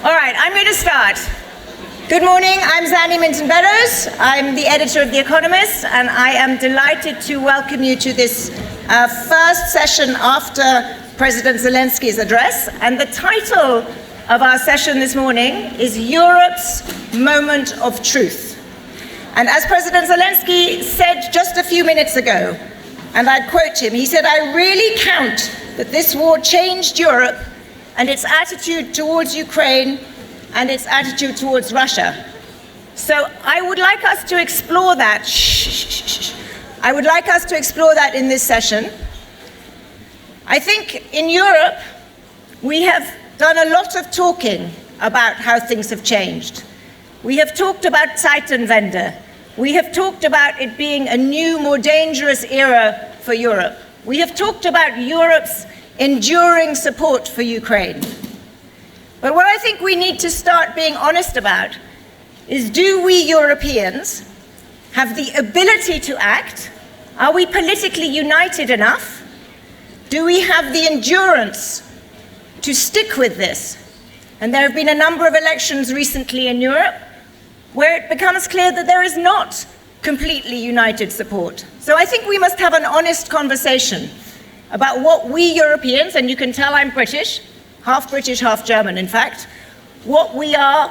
All right, I'm going to start. Good morning, I'm Zanny Minton Beddoes. I'm the editor of The Economist, and I am delighted to welcome you to this first session after President Zelensky's address. And the title of our session this morning is Europe's Moment of Truth. And as President Zelensky said just a few minutes ago, and I quote him, he said, "I really count that this war changed Europe and its attitude towards Ukraine and its attitude towards Russia." So I would like us to explore that. I would like us to explore that in this session. I think in Europe, we have done a lot of talking about how things have changed. We have talked about Zeitenwende. We have talked about it being a new, more dangerous era for Europe. We have talked about Europe's enduring support for Ukraine. But what I think we need to start being honest about is, do we Europeans have the ability to act? Are we politically united enough? Do we have the endurance to stick with this? And there have been a number of elections recently in Europe where it becomes clear that there is not completely united support. So I think we must have an honest conversation about what we Europeans, and you can tell I'm British, half German in fact, what we are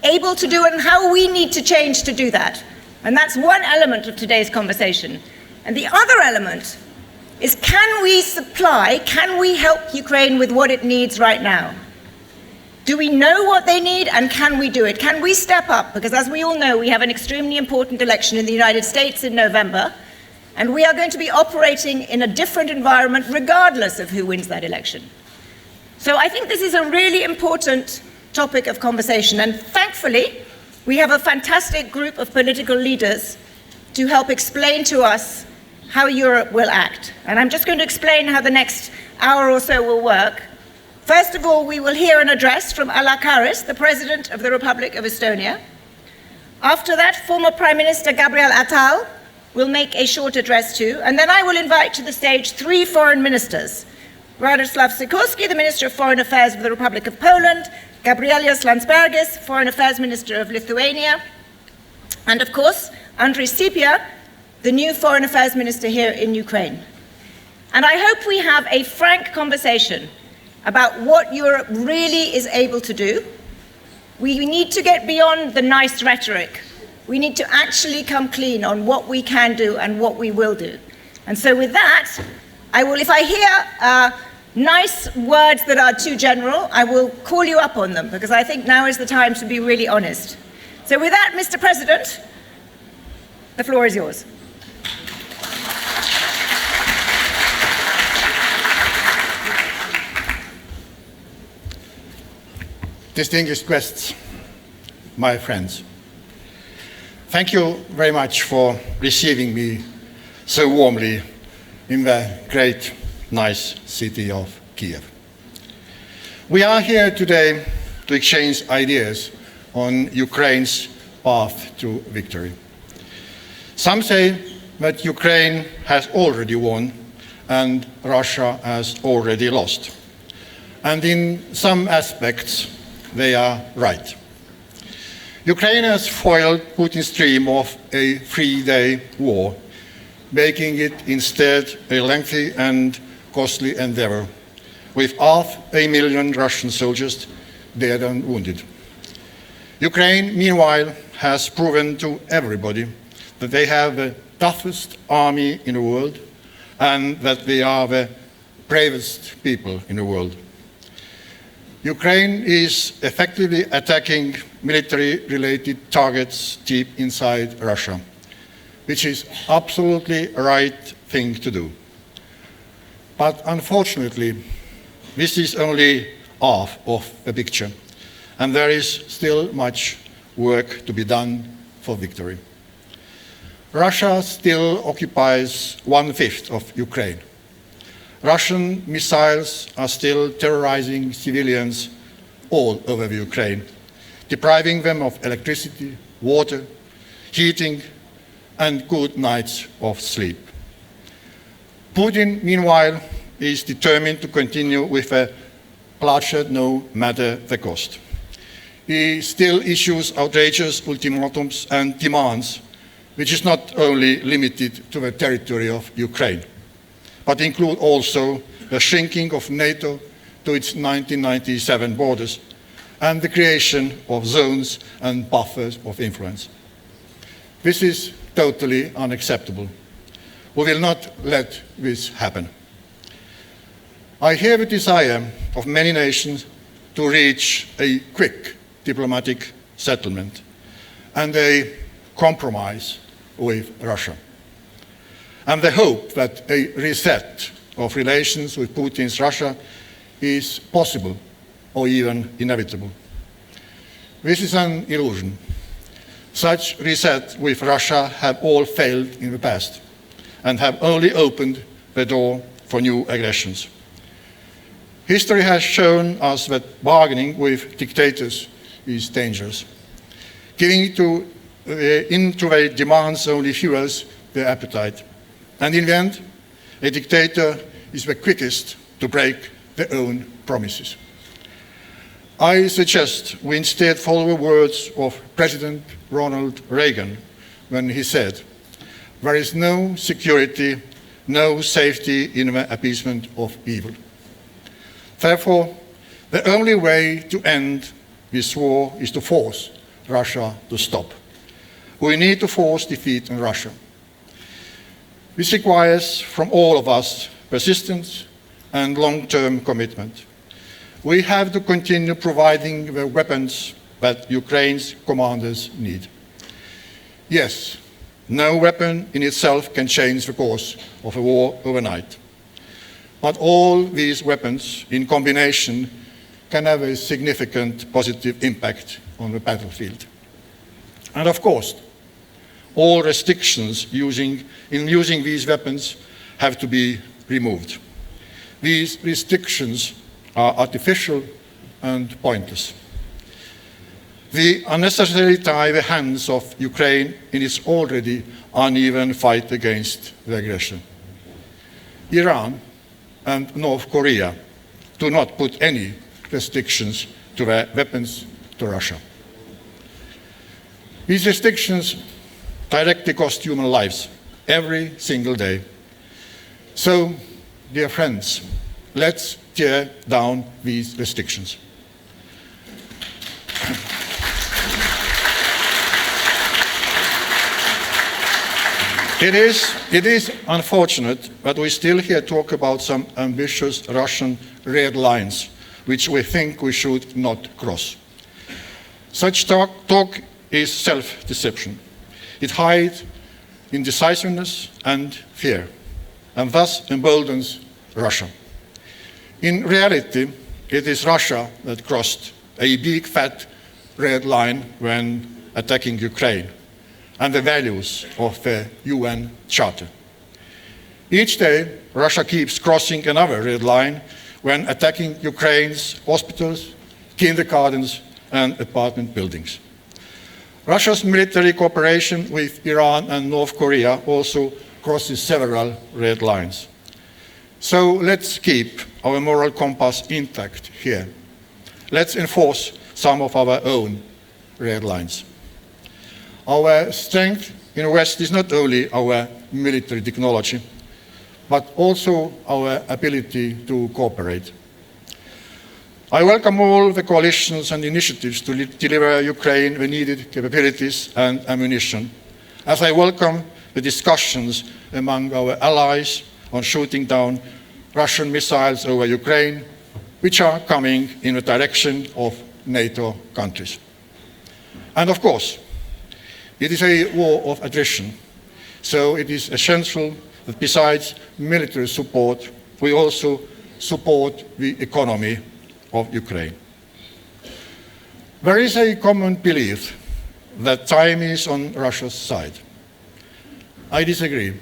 able to do and how we need to change to do that. And that's one element of today's conversation. And the other element is, can we help Ukraine with what it needs right now? Do we know what they need, and can we do it? Can we step up? Because as we all know, we have an extremely important election in the United States in November, and we are going to be operating in a different environment regardless of who wins that election. So I think this is a really important topic of conversation, and thankfully, we have a fantastic group of political leaders to help explain to us how Europe will act. And I'm just going to explain how the next hour or so will work. First of all, we will hear an address from Alar Karis, the President of the Republic of Estonia. After that, former Prime Minister Gabriel Attal will make a short address too, and then I will invite to the stage three foreign ministers: Radosław Sikorski, the Minister of Foreign Affairs of the Republic of Poland; Gabrielius Landsbergis, Foreign Affairs Minister of Lithuania; and of course, Andrii Sybiha, the new Foreign Affairs Minister here in Ukraine. And I hope we have a frank conversation about what Europe really is able to do. We need to get beyond the nice rhetoric. We need to actually come clean on what we can do and what we will do. And so with that, if I hear nice words that are too general, I will call you up on them, because I think now is the time to be really honest. So with that, Mr. President, the floor is yours. Distinguished guests, my friends, thank you very much for receiving me so warmly in the great, nice city of Kyiv. We are here today to exchange ideas on Ukraine's path to victory. Some say that Ukraine has already won and Russia has already lost. And in some aspects, they are right. Ukraine has foiled Putin's dream of a three-day war, making it instead a lengthy and costly endeavor, with 500,000 Russian soldiers dead and wounded. Ukraine, meanwhile, has proven to everybody that they have the toughest army in the world and that they are the bravest people in the world. Ukraine is effectively attacking military-related targets deep inside Russia, which is absolutely the right thing to do. But unfortunately, this is only half of the picture, and there is still much work to be done for victory. Russia still occupies 1/5 of Ukraine. Russian missiles are still terrorizing civilians all over Ukraine, depriving them of electricity, water, heating, and good nights of sleep. Putin, meanwhile, is determined to continue with a bloodshed no matter the cost. he still issues outrageous ultimatums and demands, which is not only limited to the territory of Ukraine, but include also the shrinking of NATO to its 1997 borders and the creation of zones and buffers of influence. This is totally unacceptable. We will not let this happen. I hear the desire of many nations to reach a quick diplomatic settlement and a compromise with Russia, and the hope that a reset of relations with Putin's Russia is possible or even inevitable. This is an illusion. Such resets with Russia have all failed in the past and have only opened the door for new aggressions. History has shown us that bargaining with dictators is dangerous. Giving into their demands only fuels their appetite. And in the end, a dictator is the quickest to break their own promises. I suggest we instead follow the words of President Ronald Reagan when he said, "There is no security, no safety in the appeasement of evil." Therefore, the only way to end this war is to force Russia to stop. We need to force defeat in Russia. This requires from all of us persistence and long-term commitment. We have to continue providing the weapons that Ukraine's commanders need. Yes, no weapon in itself can change the course of a war overnight. But all these weapons in combination can have a significant positive impact on the battlefield. And of course, all restrictions in using these weapons have to be removed. These restrictions are artificial and pointless. They unnecessarily tie the hands of Ukraine in its already uneven fight against the aggression. Iran and North Korea do not put any restrictions to their weapons to Russia. These restrictions directly cost human lives every single day. So, dear friends, let's tear down these restrictions. It is unfortunate that we still here talk about some ambitious Russian red lines, which we think we should not cross. Such talk is self-deception. It hides indecisiveness and fear, and thus emboldens Russia. In reality, it is Russia that crossed a big fat red line when attacking Ukraine and the values of the UN Charter. Each day, Russia keeps crossing another red line when attacking Ukraine's hospitals, kindergartens, and apartment buildings. Russia's military cooperation with Iran and North Korea also crosses several red lines. So let's keep our moral compass intact here. Let's enforce some of our own red lines. Our strength in the West is not only our military technology, but also our ability to cooperate. I welcome all the coalitions and initiatives to deliver Ukraine the needed capabilities and ammunition, as I welcome the discussions among our allies on shooting down Russian missiles over Ukraine, which are coming in the direction of NATO countries. And of course, it is a war of attrition, so it is essential that besides military support, we also support the economy of Ukraine. There is a common belief that time is on Russia's side. I disagree.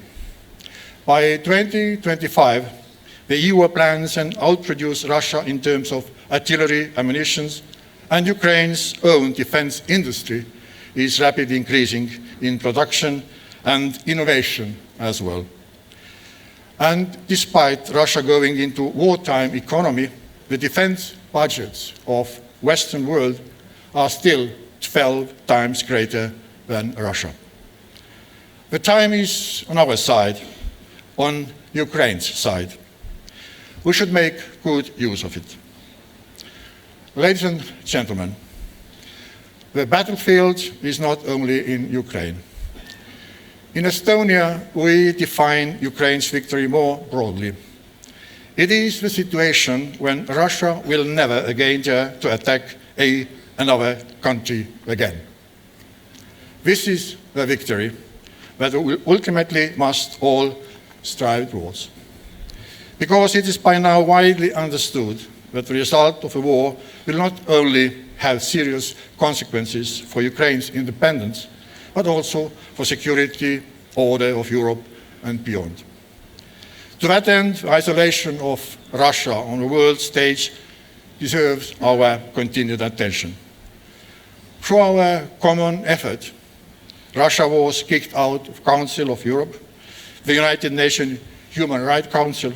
By 2025, the EU plans and outproduce Russia in terms of artillery, ammunition, and Ukraine's own defense industry is rapidly increasing in production and innovation as well. And despite Russia going into wartime economy, the defense budgets of Western world are still 12 times greater than Russia. The time is on our side, on Ukraine's side. We should make good use of it. Ladies and gentlemen, the battlefield is not only in Ukraine. In Estonia, we define Ukraine's victory more broadly. It is the situation when Russia will never again dare to attack another country again. This is the victory that we ultimately must all strive towards. Because it is by now widely understood that the result of a war will not only have serious consequences for Ukraine's independence, but also for security, order of Europe and beyond. To that end, the isolation of Russia on the world stage deserves our continued attention. Through our common effort, Russia was kicked out of Council of Europe, the United Nations Human Rights Council,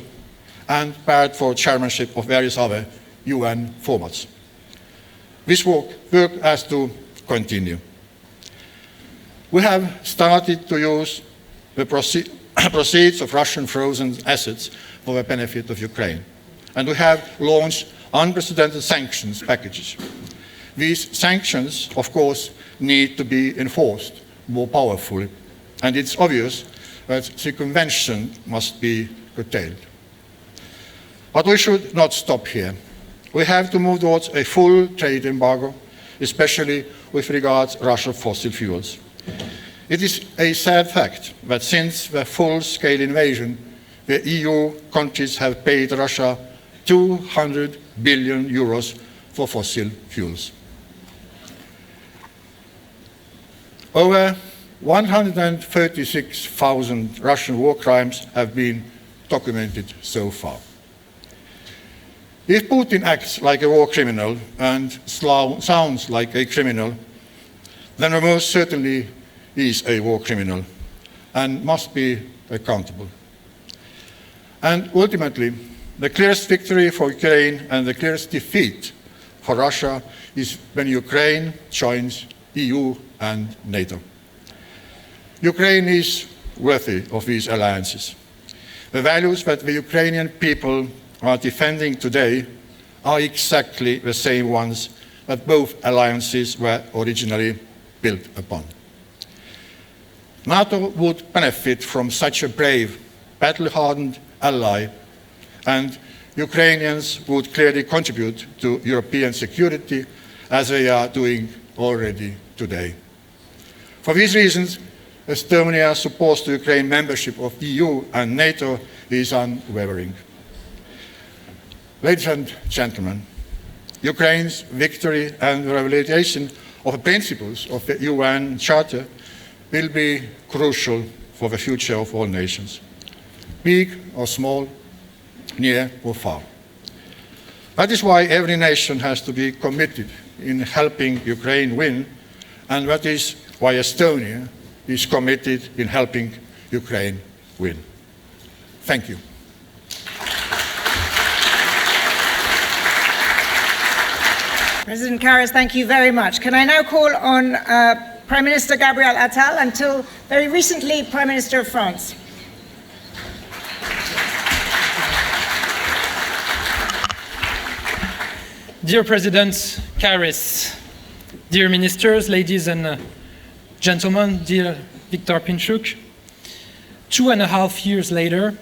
and barred for chairmanship of various other UN formats. This work has to continue. We have started to use the proceeds of Russian frozen assets for the benefit of Ukraine, and we have launched unprecedented sanctions packages. These sanctions, of course, need to be enforced more powerfully, and it's obvious that circumvention must be curtailed. But we should not stop here. We have to move towards a full trade embargo, especially with regards to Russian fossil fuels. It is a sad fact that since the full-scale invasion, the EU countries have paid Russia 200 billion euros for fossil fuels. Over 136,000 Russian war crimes have been documented so far. If Putin acts like a war criminal and sounds like a criminal, then he most certainly is a war criminal and must be accountable. And ultimately, the clearest victory for Ukraine and the clearest defeat for Russia is when Ukraine joins EU and NATO. Ukraine is worthy of these alliances. The values that the Ukrainian people are defending today are exactly the same ones that both alliances were originally built upon. NATO would benefit from such a brave, battle-hardened ally, and Ukrainians would clearly contribute to European security as they are doing already today. For these reasons, Estonia's support to Ukraine membership of EU and NATO is unwavering. Ladies and gentlemen, Ukraine's victory and the realization of the principles of the UN Charter will be crucial for the future of all nations, big or small, near or far. That is why every nation has to be committed in helping Ukraine win, and that is why Estonia is committed in helping Ukraine win. Thank you. President Karis, thank you very much. Can I now call on Prime Minister Gabriel Attal, until very recently Prime Minister of France. Dear President Karis, dear ministers, ladies and gentlemen, dear Viktor Pinchuk, 2.5 years later,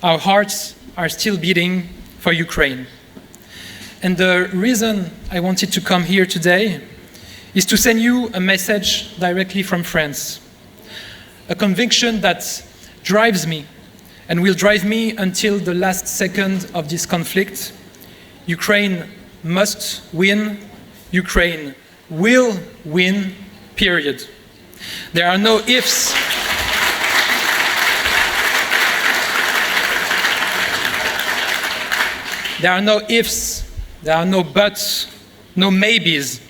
our hearts are still beating for Ukraine. And the reason I wanted to come here today is to send you a message directly from France. A conviction that drives me and will drive me until the last second of this conflict. Ukraine must win. Ukraine will win, period. There are no ifs. There are no ifs. There are no buts, no maybes.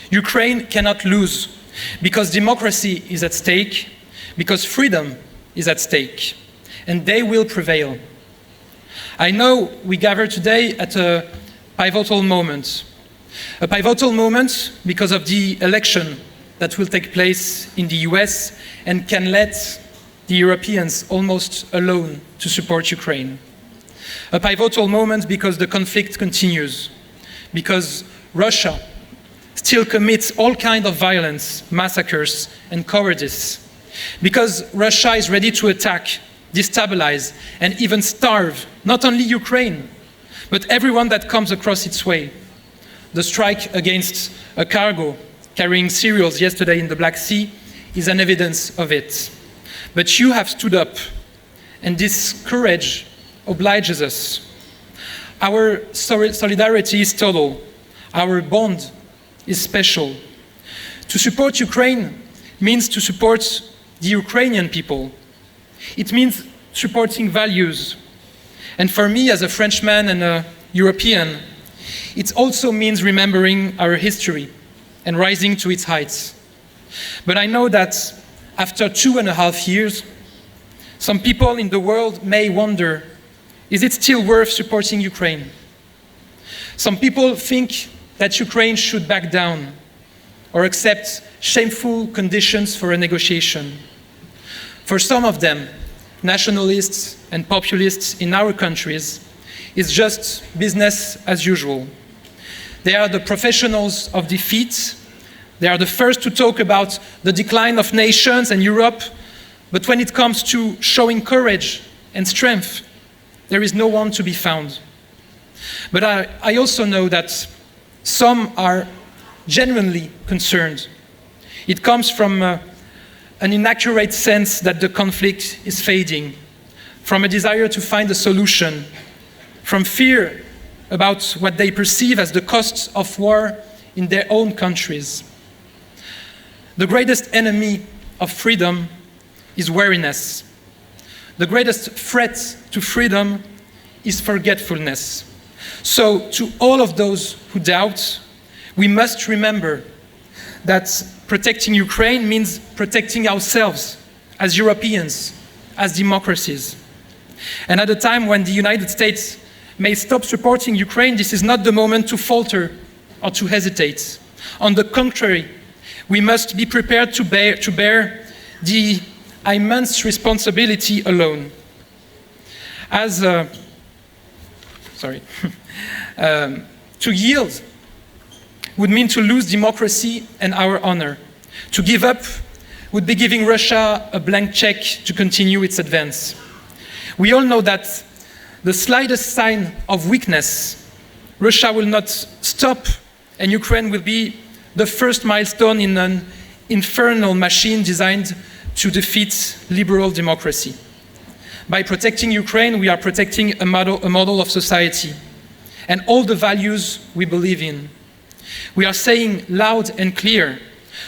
Ukraine cannot lose because democracy is at stake, because freedom is at stake, and they will prevail. I know we gather today at a pivotal moment, A pivotal moment because of the election that will take place in the US and can let the Europeans almost alone to support Ukraine. A pivotal moment because the conflict continues, because Russia still commits all kinds of violence, massacres, and cowardice, because Russia is ready to attack, destabilize, and even starve not only Ukraine, but everyone that comes across its way. The strike against a cargo carrying cereals yesterday in the Black Sea is an evidence of it. But you have stood up, and this courage obliges us. Our solidarity is total. Our bond is special. To support Ukraine means to support the Ukrainian people. It means supporting values. And for me, as a Frenchman and a European, it also means remembering our history and rising to its heights. But I know that after 2.5 years, some people in the world may wonder, is it still worth supporting Ukraine? Some people think that Ukraine should back down or accept shameful conditions for a negotiation. For some of them, nationalists and populists in our countries, it's just business as usual. They are the professionals of defeat. They are the first to talk about the decline of nations and Europe, but when it comes to showing courage and strength, there is no one to be found. But I also know that some are genuinely concerned. It comes from an inaccurate sense that the conflict is fading, from a desire to find a solution, from fear about what they perceive as the costs of war in their own countries. The greatest enemy of freedom is weariness. The greatest threat to freedom is forgetfulness. So, to all of those who doubt, we must remember that protecting Ukraine means protecting ourselves as Europeans, as democracies. And at a time when the United States may stop supporting Ukraine, this is not the moment to falter or to hesitate. On the contrary, we must be prepared to bear the immense responsibility alone. To yield would mean to lose democracy and our honor. To give up would be giving Russia a blank check to continue its advance. We all know that the slightest sign of weakness, Russia will not stop, and Ukraine will be the first milestone in an infernal machine designed to defeat liberal democracy. By protecting Ukraine, we are protecting a model of society and all the values we believe in. We are saying loud and clear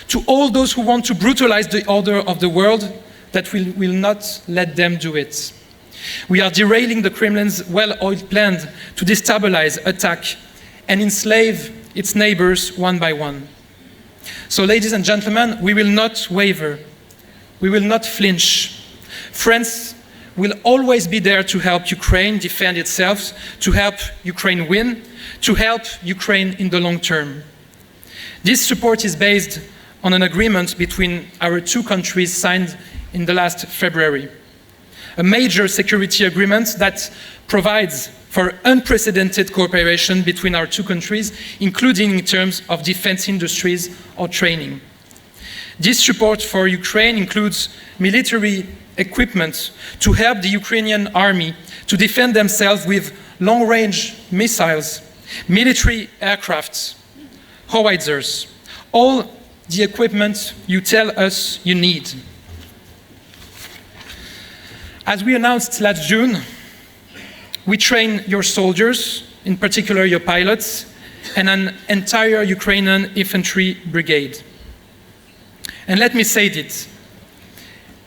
to all those who want to brutalize the order of the world that we will not let them do it. We are derailing the Kremlin's well-oiled plan to destabilize, attack, and enslave its neighbors one by one. So, ladies and gentlemen, we will not waver. We will not flinch. France will always be there to help Ukraine defend itself, to help Ukraine win, to help Ukraine in the long term. This support is based on an agreement between our two countries signed in the last February. A major security agreement that provides for unprecedented cooperation between our two countries, including in terms of defense industries or training. This support for Ukraine includes military equipment to help the Ukrainian army to defend themselves with long-range missiles, military aircraft, howitzers, all the equipment you tell us you need. As we announced last June, we train your soldiers, in particular your pilots, and an entire Ukrainian infantry brigade. And let me say this,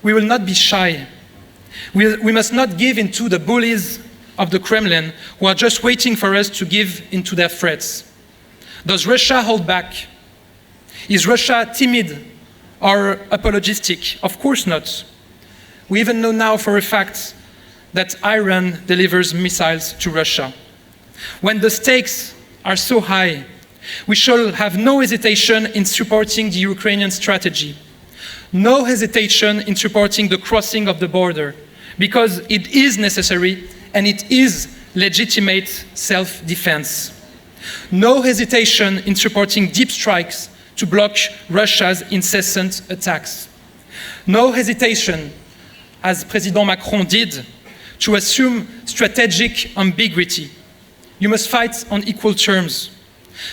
we will not be shy. We must not give in to the bullies of the Kremlin who are just waiting for us to give into their threats. Does Russia hold back? Is Russia timid or apologetic? Of course not. We even know now for a fact that Iran delivers missiles to Russia. When the stakes are so high, We shall have no hesitation in supporting the Ukrainian strategy. No hesitation in supporting the crossing of the border, because it is necessary and it is legitimate self-defense. No hesitation in supporting deep strikes to block Russia's incessant attacks. No hesitation, as President Macron did, to assume strategic ambiguity. You must fight on equal terms.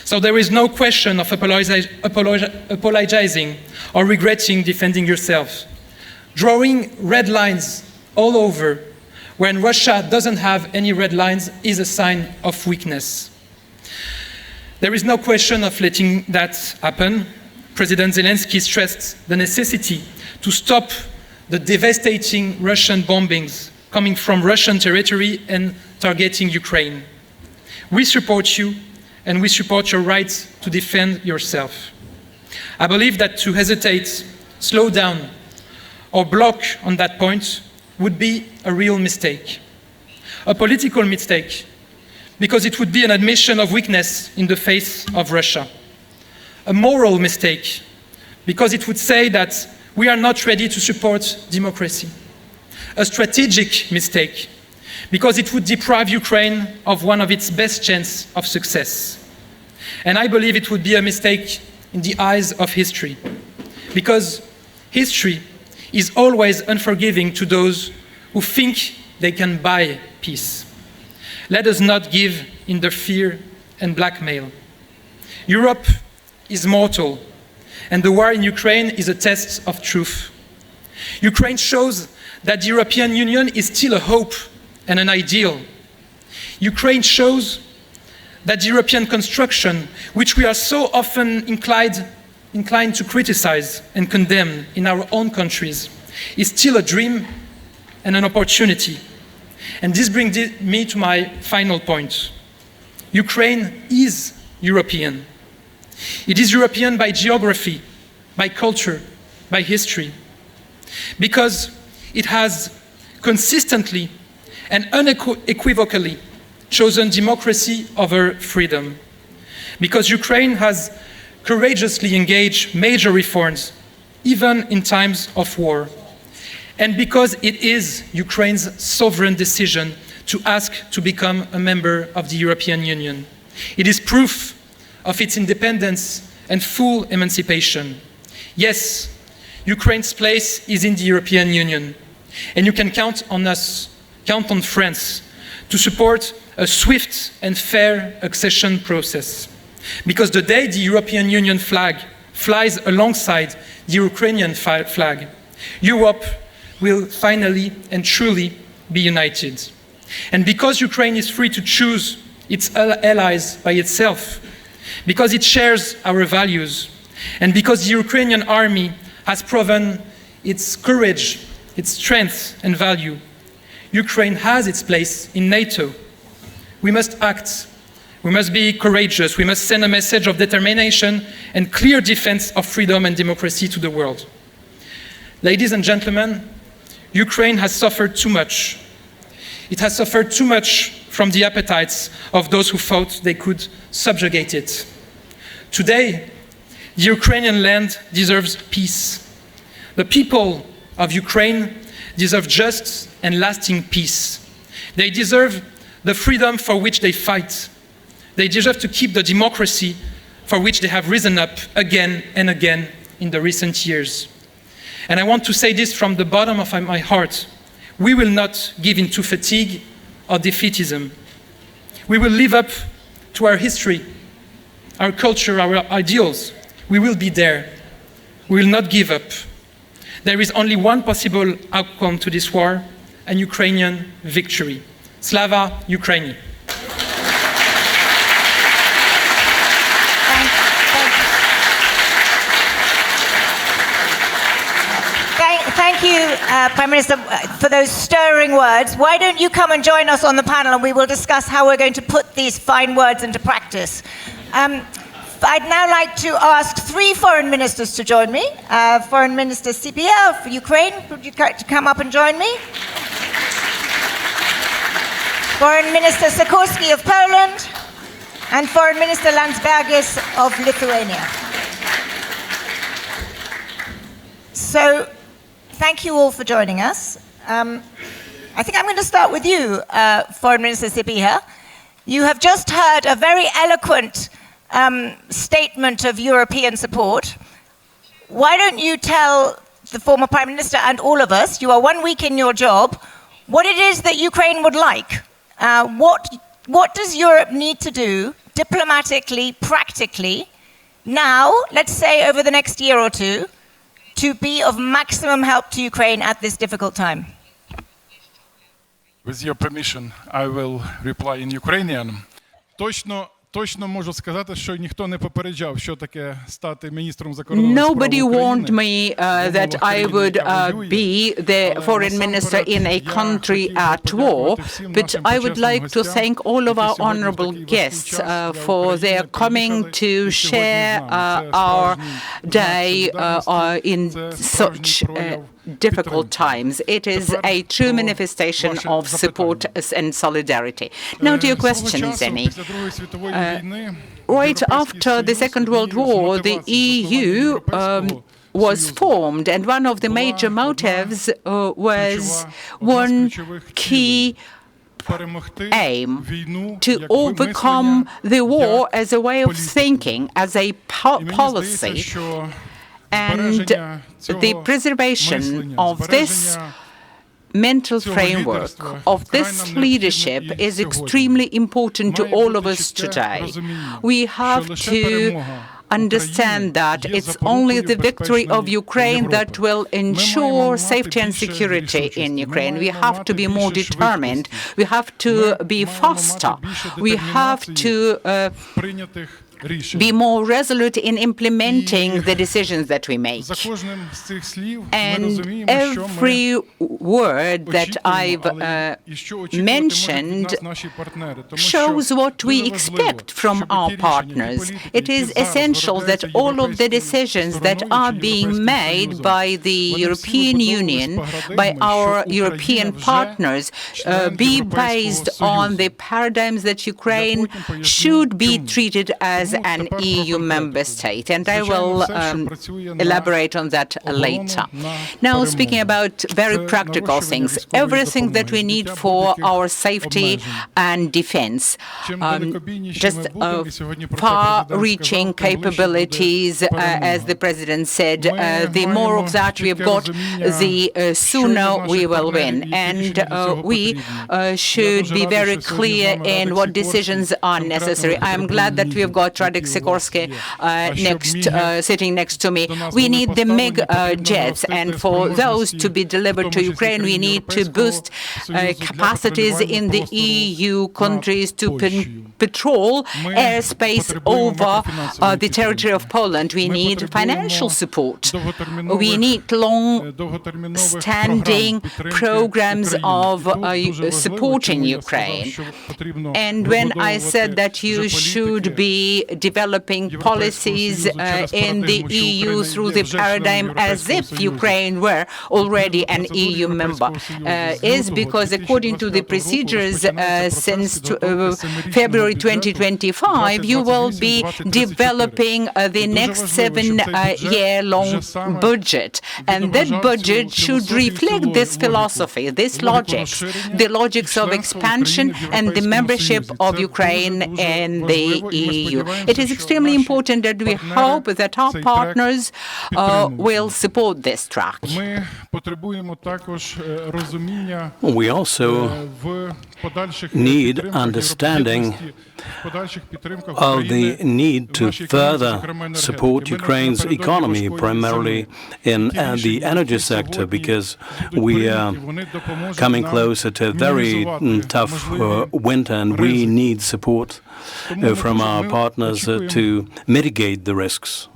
So there is no question of apologizing or regretting defending yourself. Drawing red lines all over when Russia doesn't have any red lines is a sign of weakness. There is no question of letting that happen. President Zelensky stressed the necessity to stop the devastating Russian bombings coming from Russian territory and targeting Ukraine. We support you, and we support your right to defend yourself. I believe that to hesitate, slow down, or block on that point would be a real mistake. A political mistake, because it would be an admission of weakness in the face of Russia. A moral mistake, because it would say that we are not ready to support democracy. A strategic mistake, because it would deprive Ukraine of one of its best chances of success. And I believe it would be a mistake in the eyes of history, because history is always unforgiving to those who think they can buy peace. Let us not give in the fear and blackmail. Europe is mortal, and the war in Ukraine is a test of truth. Ukraine shows that the European Union is still a hope and an ideal. Ukraine shows that the European construction, which we are so often inclined to criticize and condemn in our own countries, is still a dream and an opportunity. And this brings me to my final point. Ukraine is European. It is European by geography, by culture, by history, because it has consistently and unequivocally chosen democracy over freedom, because Ukraine has courageously engaged major reforms, even in times of war, and because it is Ukraine's sovereign decision to ask to become a member of the European Union. It is proof of its independence and full emancipation. Yes, Ukraine's place is in the European Union, and you can count on us, count on France, to support a swift and fair accession process. Because the day the European Union flag flies alongside the Ukrainian flag, Europe will finally and truly be united. And because Ukraine is free to choose its allies by itself, because it shares our values, and because the Ukrainian army has proven its courage, its strength and value, Ukraine has its place in NATO. We must act. We must be courageous. We must send a message of determination and clear defense of freedom and democracy to the world. Ladies and gentlemen, Ukraine has suffered too much. It has suffered too much from the appetites of those who thought they could subjugate it. Today, the Ukrainian land deserves peace. The people of Ukraine deserve just and lasting peace. They deserve the freedom for which they fight. They deserve to keep the democracy for which they have risen up again and again in the recent years. And I want to say this from the bottom of my heart. We will not give in to fatigue or defeatism. We will live up to our history, our culture, our ideals. We will be there. We will not give up. There is only one possible outcome to this war, an Ukrainian victory. Slava Ukraini. Thank you, Prime Minister, for those stirring words. Why don't you come and join us on the panel, and we will discuss how we're going to put these fine words into practice. I'd now like to ask three foreign ministers to join me. Foreign Minister Sybiha of Ukraine, would you like to come up and join me? Foreign Minister Sikorski of Poland. and Foreign Minister Landsbergis of Lithuania. So, thank you all for joining us. I think I'm going to start with you, Foreign Minister Sybiha. You have just heard a very eloquent statement of European support. Why don't you tell the former Prime Minister and all of us, you are 1 week in your job, what it is that Ukraine would like? What does Europe need to do diplomatically, practically, now, let's say over the next year or two, to be of maximum help to Ukraine at this difficult time? With your permission, I will reply in Ukrainian. Точно можу сказати, що ніхто не попереджав, що таке стати міністром закордонних справ України. Nobody warned me that I would be the foreign minister in a country at war, but I would like to thank all of our honorable guests for their coming to share our day in such difficult times. It is a true manifestation of support and solidarity. Now to your question, Zanny. Right after the Second World War, the EU was formed, and one of the major motives was one key aim: to overcome the war as a way of thinking, as a policy. And the preservation of this mental framework, of this leadership, is extremely important to all of us today. We have to understand that it's only the victory of Ukraine that will ensure safety and security in Ukraine. We have to be more determined. We have to be faster. We have to be more resolute in implementing the decisions that we make. And every word that I've mentioned shows what we expect from our partners. It is essential that all of the decisions that are being made by the European Union, by our European partners, be based on the paradigms that Ukraine should be treated as an EU member state, and I will elaborate on that later. Now, speaking about very practical things, everything that we need for our safety and defense, just far-reaching capabilities, as the President said, the more of that we've got, the sooner we will win. And we should be very clear in what decisions are necessary. I am glad that we've got Radosław Sikorski sitting next to me. We need the MiG jets, and for those to be delivered to Ukraine, we need to boost capacities in the EU countries to patrol airspace over the territory of Poland. We need financial support. We need long-standing programs of supporting Ukraine. And when I said that you should be developing policies in the EU through the paradigm as if Ukraine were already an EU member, is because according to the procedures since February 2025, you will be developing the next 7-year-long budget. And that budget should reflect this philosophy, this logics, the logics of expansion and the membership of Ukraine in the EU. It is extremely important that we hope that our partners will support this track. We also need understanding of the need to further support Ukraine's economy, primarily in the energy sector, because we are coming closer to a very tough winter, and we need support from our partners to mitigate the risks.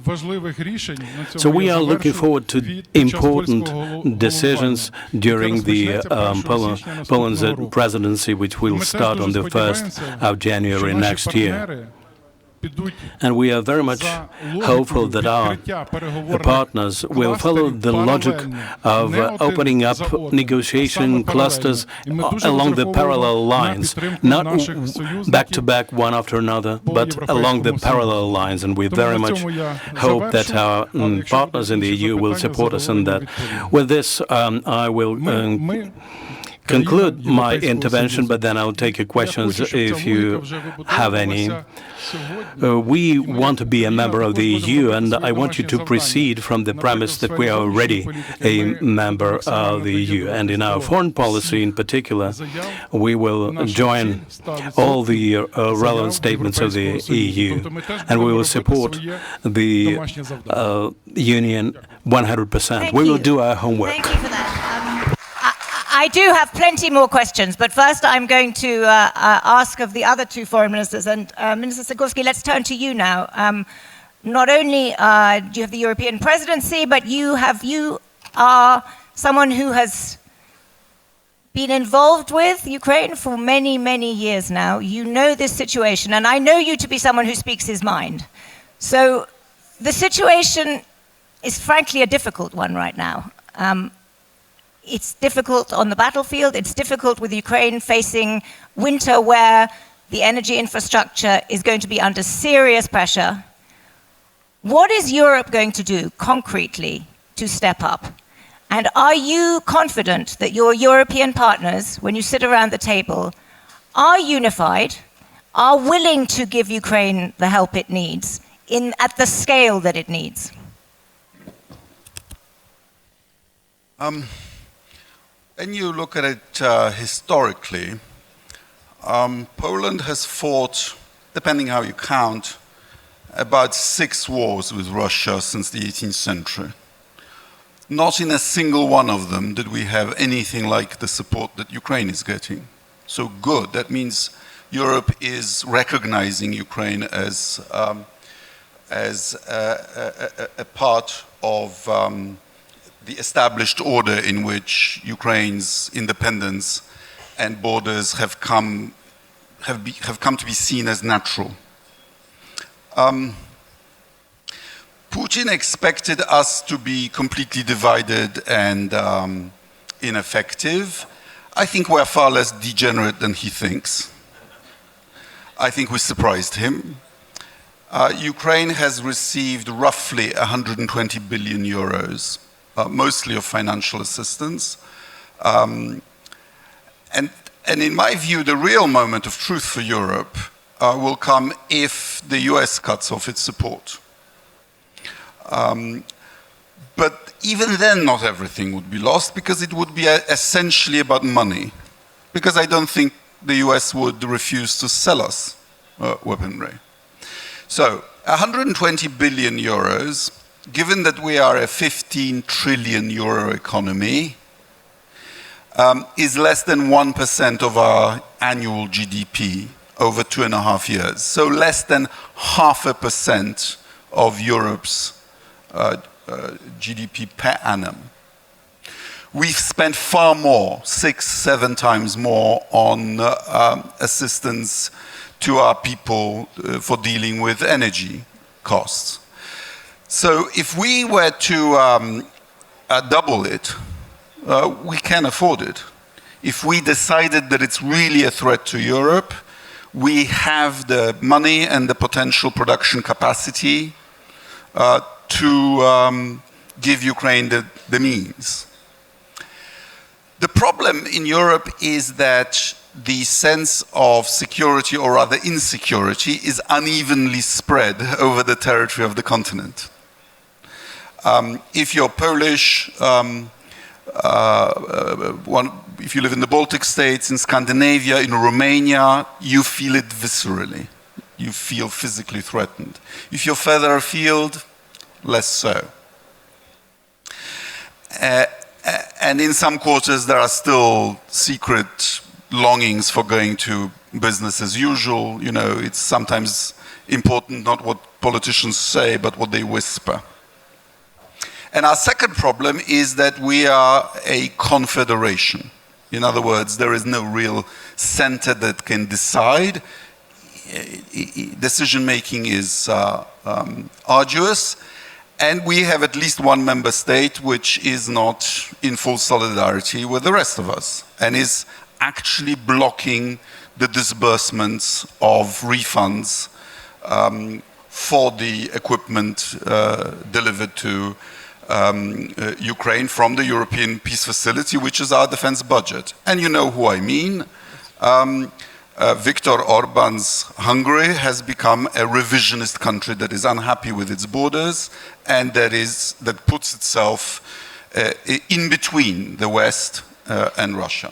So we are looking forward to important decisions during the Poland's presidency, which will start on the 1st of January next year. And we are very much hopeful that our partners will follow the logic of opening up negotiation clusters along the parallel lines, not back-to-back one after another, but along the parallel lines. And we very much hope that our partners in the EU will support us in that. With this, I will conclude my intervention, but then I'll take your questions if you have any. We want to be a member of the EU, and I want you to proceed from the premise that we are already a member of the EU. And in our foreign policy in particular, we will join all the relevant statements of the EU, and we will support the Union 100%. We will do our homework. Thank you for that. I do have plenty more questions, but first I'm going to ask of the other two foreign ministers. And Minister Sikorski, let's turn to you now. Not only do you have the European presidency, but you are someone who has been involved with Ukraine for many, many years now. You know this situation, and I know you to be someone who speaks his mind. So the situation is frankly a difficult one right now. It's difficult on the battlefield. It's difficult with Ukraine facing winter where the energy infrastructure is going to be under serious pressure. What is Europe going to do concretely to step up? And are you confident that your European partners, when you sit around the table, are unified, are willing to give Ukraine the help it needs at the scale that it needs? When you look at it historically, Poland has fought, depending how you count, about 6 wars with Russia since the 18th century. Not in a single one of them did we have anything like the support that Ukraine is getting. So good. That means Europe is recognizing Ukraine as a part of the established order in which Ukraine's independence and borders have come to be seen as natural. Putin expected us to be completely divided and ineffective. I think we're far less degenerate than he thinks. I think we surprised him. Ukraine has received roughly 120 billion euros. Mostly of financial assistance. And in my view, the real moment of truth for Europe will come if the US cuts off its support. But even then, not everything would be lost, because it would be essentially about money. Because I don't think the US would refuse to sell us weaponry. So, 120 billion euros, given that we are a 15 trillion euro economy, is less than 1% of our annual GDP over 2.5 years. So less than 0.5% of Europe's GDP per annum. We've spent far more, 6-7 times more, on assistance to our people for dealing with energy costs. So if we were to double it, we can afford it. If we decided that it's really a threat to Europe, we have the money and the potential production capacity to give Ukraine the means. The problem in Europe is that the sense of security, or rather insecurity, is unevenly spread over the territory of the continent. If you're Polish, if you live in the Baltic states, in Scandinavia, in Romania, you feel it viscerally. You feel physically threatened. If you're further afield, less so. And in some quarters, there are still secret longings for going to business as usual. You know, it's sometimes important not what politicians say, but what they whisper. And our second problem is that we are a confederation. In other words, there is no real center that can decide. decision making is arduous, and we have at least one member state which is not in full solidarity with the rest of us and is actually blocking the disbursements of refunds for the equipment delivered to Ukraine from the European Peace Facility, which is our defense budget. And you know who I mean. Viktor Orban's Hungary has become a revisionist country that is unhappy with its borders and that puts itself in between the West and Russia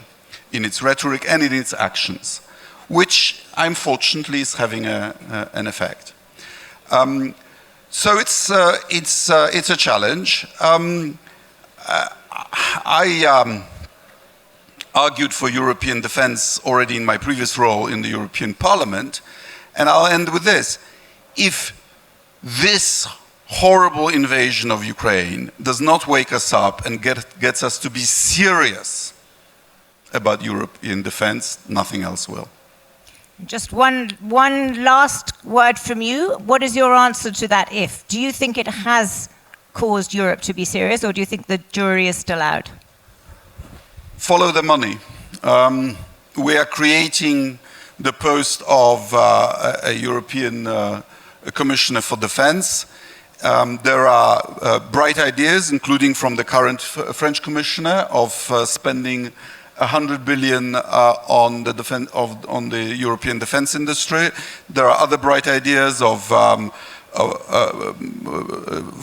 in its rhetoric and in its actions, which unfortunately is having an effect. So it's a challenge. I argued for European defense already in my previous role in the European Parliament, and I'll end with this. If this horrible invasion of Ukraine does not wake us up and gets us to be serious about European defense, nothing else will. Just one last word from you. What is your answer to that if? Do you think it has caused Europe to be serious, or do you think the jury is still out? Follow the money. We are creating the post of a European Commissioner for Defense. There are bright ideas, including from the current French Commissioner, of spending 100 billion on the European defense industry. There are other bright ideas of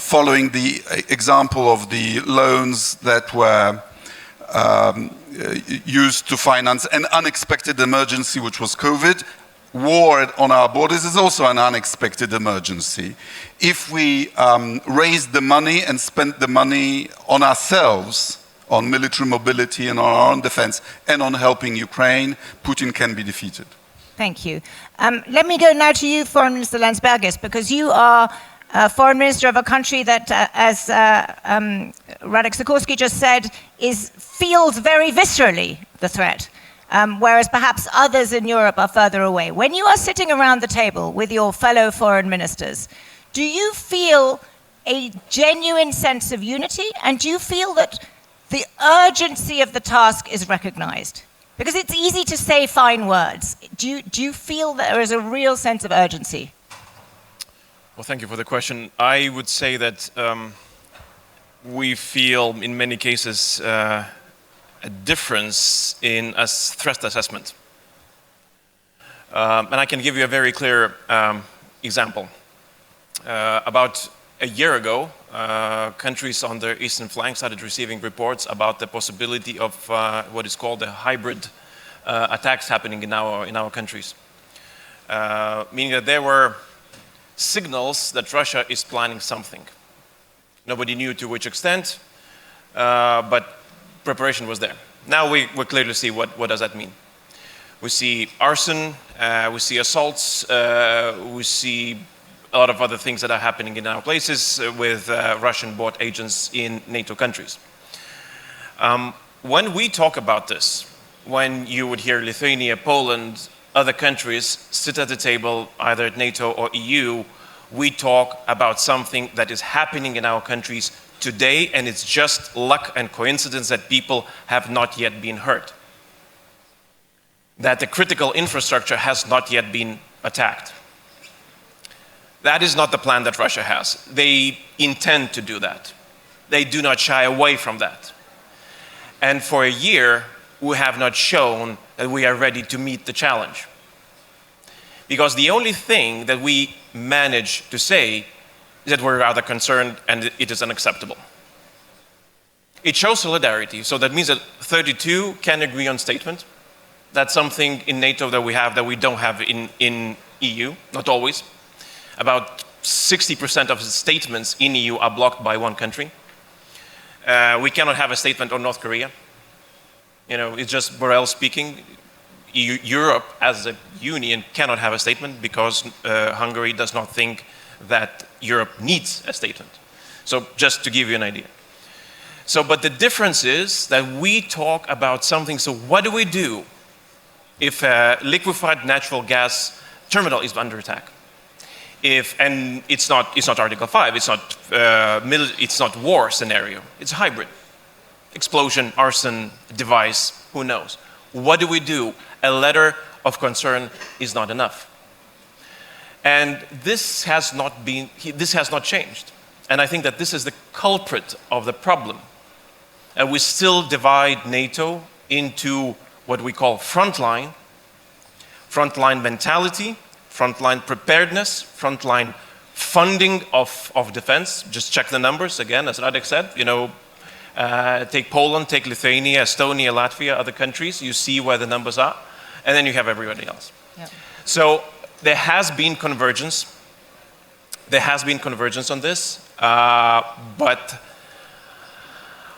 following the example of the loans that were used to finance an unexpected emergency, which was COVID. War on our borders is also an unexpected emergency. If we raise the money and spend the money on ourselves, on military mobility and on our own defense, and on helping Ukraine, Putin can be defeated. Thank you. Let me go now to you, Foreign Minister Landsbergis, because you are Foreign Minister of a country that, as Radosław Sikorski just said, feels very viscerally the threat, whereas perhaps others in Europe are further away. When you are sitting around the table with your fellow foreign ministers, do you feel a genuine sense of unity, and do you feel that the urgency of the task is recognized? Because it's easy to say fine words. Do you feel that there is a real sense of urgency? Well, thank you for the question. I would say that we feel, in many cases, a difference in threat assessment. And I can give you a very clear example. About a year ago, countries on the eastern flank started receiving reports about the possibility of what is called the hybrid attacks happening in our countries. Meaning that there were signals that Russia is planning something. Nobody knew to which extent, but preparation was there. Now we clearly see what does that mean. We see arson, we see assaults, we see a lot of other things that are happening in our places with Russian-bought agents in NATO countries. When we talk about this, when you would hear Lithuania, Poland, other countries sit at the table, either at NATO or EU, we talk about something that is happening in our countries today, and it's just luck and coincidence that people have not yet been hurt. That the critical infrastructure has not yet been attacked. That is not the plan that Russia has. They intend to do that. They do not shy away from that. And for a year, we have not shown that we are ready to meet the challenge. Because the only thing that we manage to say is that we're rather concerned and it is unacceptable. It shows solidarity, so that means that 32 can agree on statement. That's something in NATO that we have that we don't have in EU, not always. About 60% of the statements in EU are blocked by one country. We cannot have a statement on North Korea. It's just Borrell speaking. Europe as a union cannot have a statement because Hungary does not think that Europe needs a statement. So just to give you an idea. But the difference is that we talk about something, so what do we do if liquefied natural gas terminal is under attack. And it's not Article 5, it's not war scenario, it's hybrid. Explosion, arson, device, who knows? What do we do? A letter of concern is not enough. And this has not changed. And I think that this is the culprit of the problem. We still divide NATO into what we call frontline mentality, frontline preparedness, frontline funding of defense. Just check the numbers again, as Radek said. Take Poland, take Lithuania, Estonia, Latvia, other countries. You see where the numbers are, and then you have everybody else. Yep. So there has been convergence. There has been convergence on this, but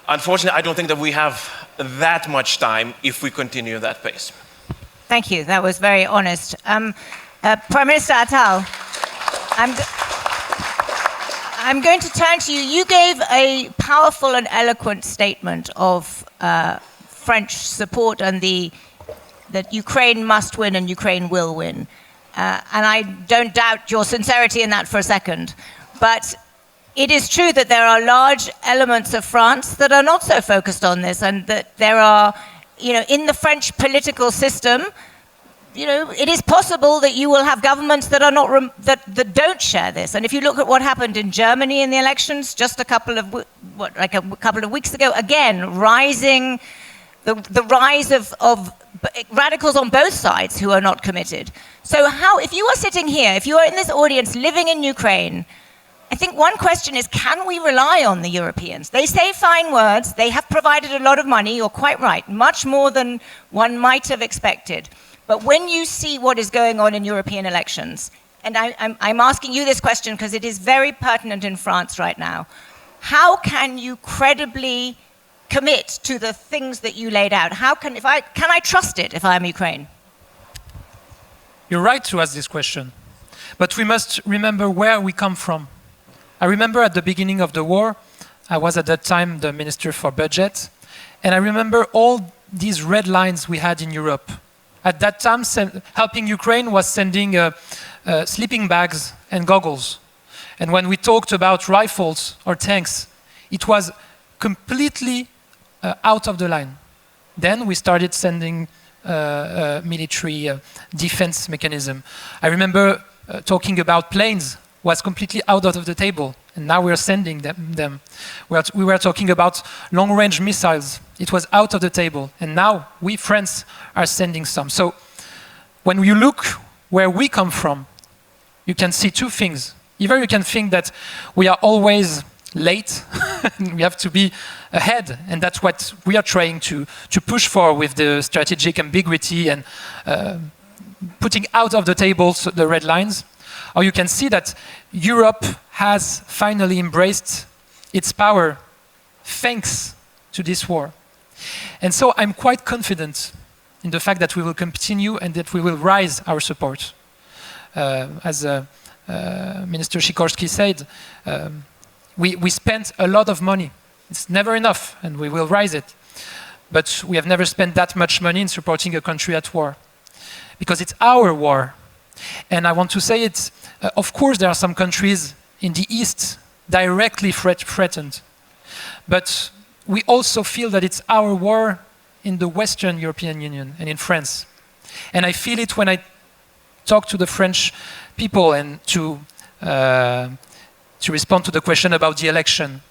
unfortunately, I don't think that we have that much time if we continue that pace. Thank you. That was very honest. Prime Minister Attal, I'm going to turn to you. You gave a powerful and eloquent statement of French support and that Ukraine must win and Ukraine will win. And I don't doubt your sincerity in that for a second. But it is true that there are large elements of France that are not so focused on this, and that there are, in the French political system, it is possible that you will have governments that are not that don't share this. And if you look at what happened in Germany in the elections just a couple of weeks ago, again, the rise of radicals on both sides who are not committed. So if you are sitting here, if you are in this audience living in Ukraine, I think one question is, can we rely on the Europeans? They say fine words, they have provided a lot of money, you're quite right, much more than one might have expected. But when you see what is going on in European elections, and I'm asking you this question because it is very pertinent in France right now, how can you credibly commit to the things that you laid out? Can I trust it if I'm Ukraine? You're right to ask this question, but we must remember where we come from. I remember at the beginning of the war, I was at that time the Minister for Budget, and I remember all these red lines we had in Europe. At that time, helping Ukraine was sending sleeping bags and goggles. And when we talked about rifles or tanks, it was completely out of the line. Then we started sending military defense mechanism. I remember talking about planes was completely out of the table, and now we are sending them. We were talking about long-range missiles. It was out of the table, and now we, France, are sending some. So when you look where we come from, you can see two things. Either you can think that we are always late, we have to be ahead, and that's what we are trying to push for with the strategic ambiguity and putting out of the table the red lines. Or you can see that Europe has finally embraced its power thanks to this war. And so I'm quite confident in the fact that we will continue and that we will rise our support. As Minister Sikorski said, we spent a lot of money. It's never enough, and we will rise it. But we have never spent that much money in supporting a country at war, because it's our war. And I want to say it, of course there are some countries in the East directly threatened, but we also feel that it's our war in the Western European Union and in France. And I feel it when I talk to the French people and to respond to the question about the election.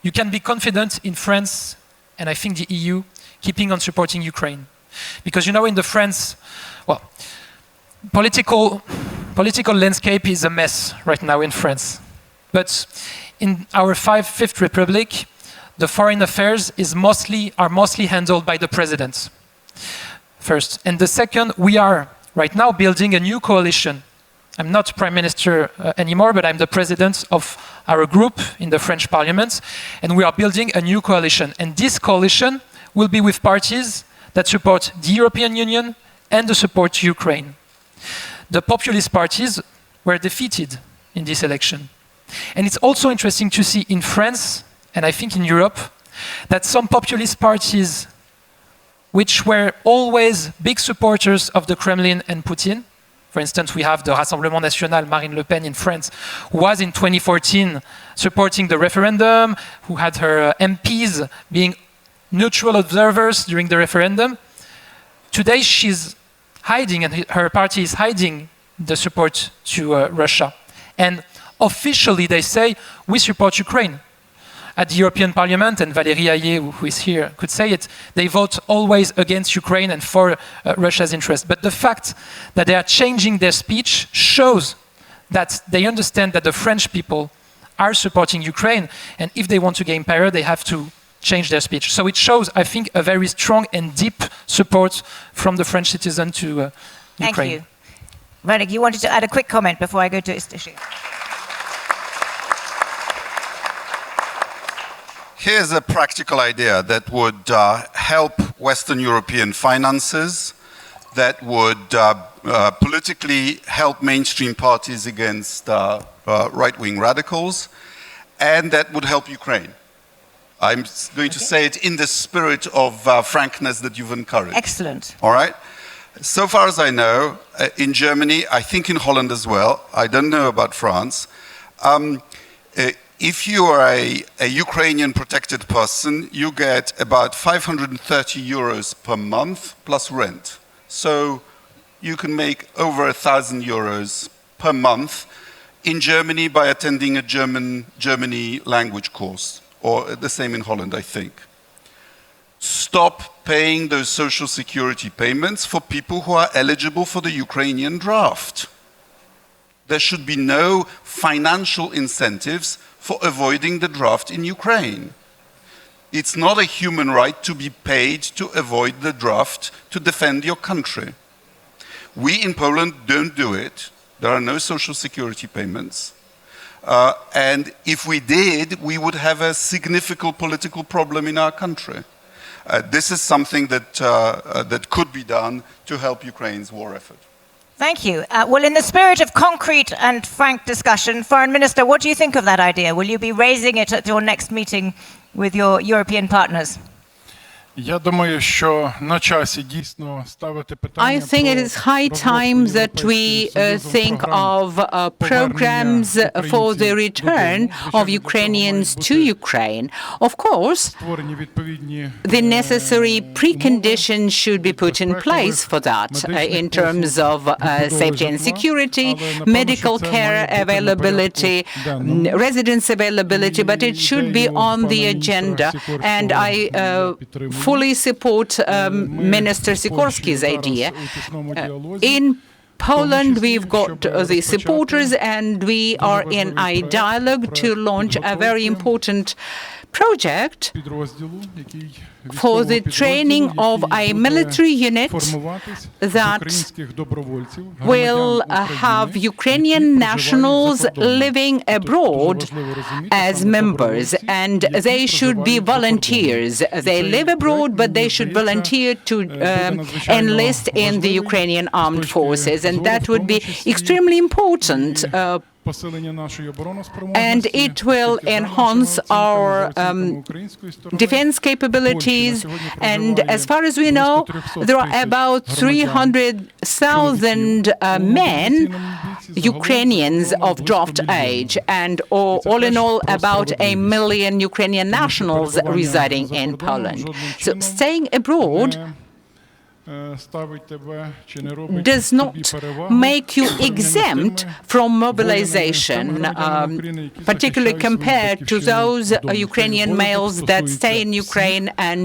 You can be confident in France, and I think the EU, keeping on supporting Ukraine. Because in the France, well, political landscape is a mess right now in France. But in our Fifth Republic, the foreign affairs are mostly handled by the president, first. And the second, we are right now building a new coalition. I'm not prime minister anymore, but I'm the president of our group in the French parliament, and we are building a new coalition. And this coalition will be with parties that support the European Union and that support Ukraine. The populist parties were defeated in this election. And it's also interesting to see in France, and I think in Europe, that some populist parties, which were always big supporters of the Kremlin and Putin, for For instance, we have the Rassemblement National, Marine Le Pen in France, who was in 2014 supporting the referendum, who had her MPs being neutral observers during the referendum. Today she's hiding, and her party is hiding the support to Russia. And officially they say, we support Ukraine. At the European Parliament, and Valérie Hayé, who is here, could say it, they vote always against Ukraine and for Russia's interest. But the fact that they are changing their speech shows that they understand that the French people are supporting Ukraine, and if they want to gain power, they have to change their speech. So it shows, I think, a very strong and deep support from the French citizen to Ukraine. Thank you. Radek, you wanted to add a quick comment before I go to Istishia. Here's a practical idea that would help Western European finances, that would politically help mainstream parties against right-wing radicals, and that would help Ukraine. I'm going to say it in the spirit of frankness that you've encouraged. Excellent. All right? So far as I know, in Germany, I think in Holland as well, I don't know about France, if you are a Ukrainian protected person, you get about 530 euros per month plus rent. So you can make over 1,000 euros per month in Germany by attending a Germany language course, or the same in Holland, I think. Stop paying those social security payments for people who are eligible for the Ukrainian draft. There should be no financial incentives for avoiding the draft in Ukraine. It's not a human right to be paid to avoid the draft to defend your country. We in Poland don't do it. There are no social security payments. And if we did, we would have a significant political problem in our country. This is something that could be done to help Ukraine's war effort. Thank you. Well, in the spirit of concrete and frank discussion, Foreign Minister, what do you think of that idea? Will you be raising it at your next meeting with your European partners? Я думаю, що на часі дійсно ставити питання. I think it is high time that we think of programs for the return of Ukrainians to Ukraine. Of course, the necessary preconditions should be put in place for that in terms of safety and security, medical care availability, residence availability, but it should be on the agenda. And I fully support Minister Sikorski's idea. In Poland, we've got the supporters, and we are in a dialogue to launch a very important project for the training of a military unit that will have Ukrainian nationals living abroad as members, and they should be volunteers. They live abroad, but they should volunteer to enlist in the Ukrainian armed forces, and that would be extremely important. And it will enhance our defense capabilities. And as far as we know, there are about 300,000 men, Ukrainians of draft age, and all in all, about 1 million Ukrainian nationals residing in Poland. So staying abroad does not make you exempt from mobilization, particularly compared to those Ukrainian males that stay in Ukraine and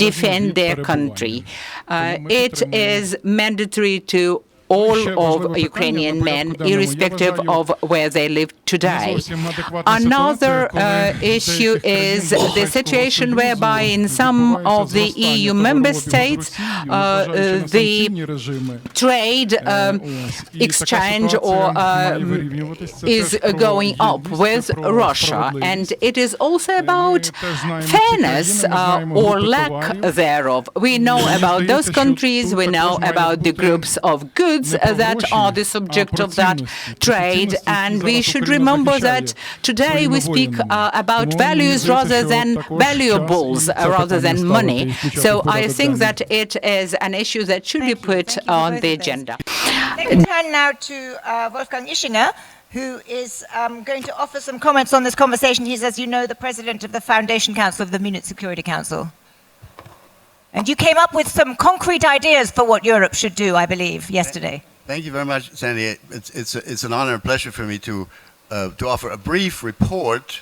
defend their country. It is mandatory to all of Ukrainian men, irrespective of where they live today. Another issue is the situation whereby in some of the EU member states, the trade exchange is going up with Russia. And it is also about fairness or lack thereof. We know about those countries, we know about the groups of goods, goods that are the subject of that trade. And we should remember that today we speak about values rather than valuables, rather than money. So I think that it is an issue that should be put on the agenda. Let me turn now to Wolfgang Ischinger, who is going to offer some comments on this conversation. He's, as you know, the president of the Foundation Council of the Munich Security Council. And you came up with some concrete ideas for what Europe should do, I believe, yesterday. Thank you very much, Zanny. It's an honor and pleasure for me to offer a brief report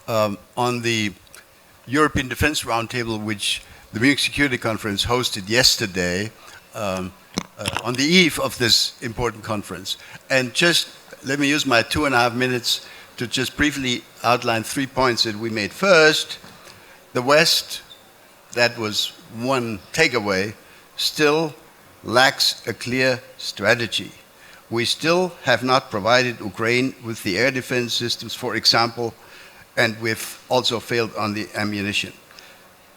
on the European Defense Roundtable, which the Munich Security Conference hosted yesterday on the eve of this important conference. And just let me use my 2.5 minutes to just briefly outline 3 points that we made. First, the West, that was one takeaway, still lacks a clear strategy. We still have not provided Ukraine with the air defense systems, for example, and we've also failed on the ammunition.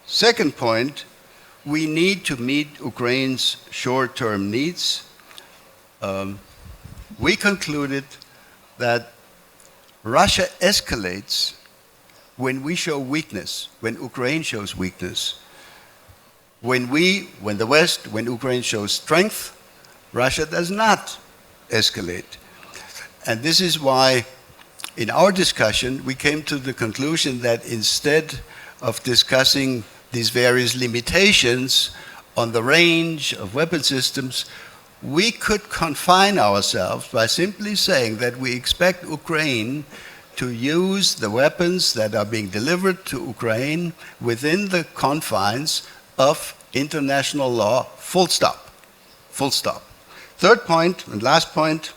Second point, we need to meet Ukraine's short-term needs. We concluded that Russia escalates when we show weakness, when Ukraine shows weakness. When the West, when Ukraine shows strength, Russia does not escalate. And this is why, in our discussion, we came to the conclusion that instead of discussing these various limitations on the range of weapon systems, we could confine ourselves by simply saying that we expect Ukraine to use the weapons that are being delivered to Ukraine within the confines of international law, full stop. Full stop. Third point and last point,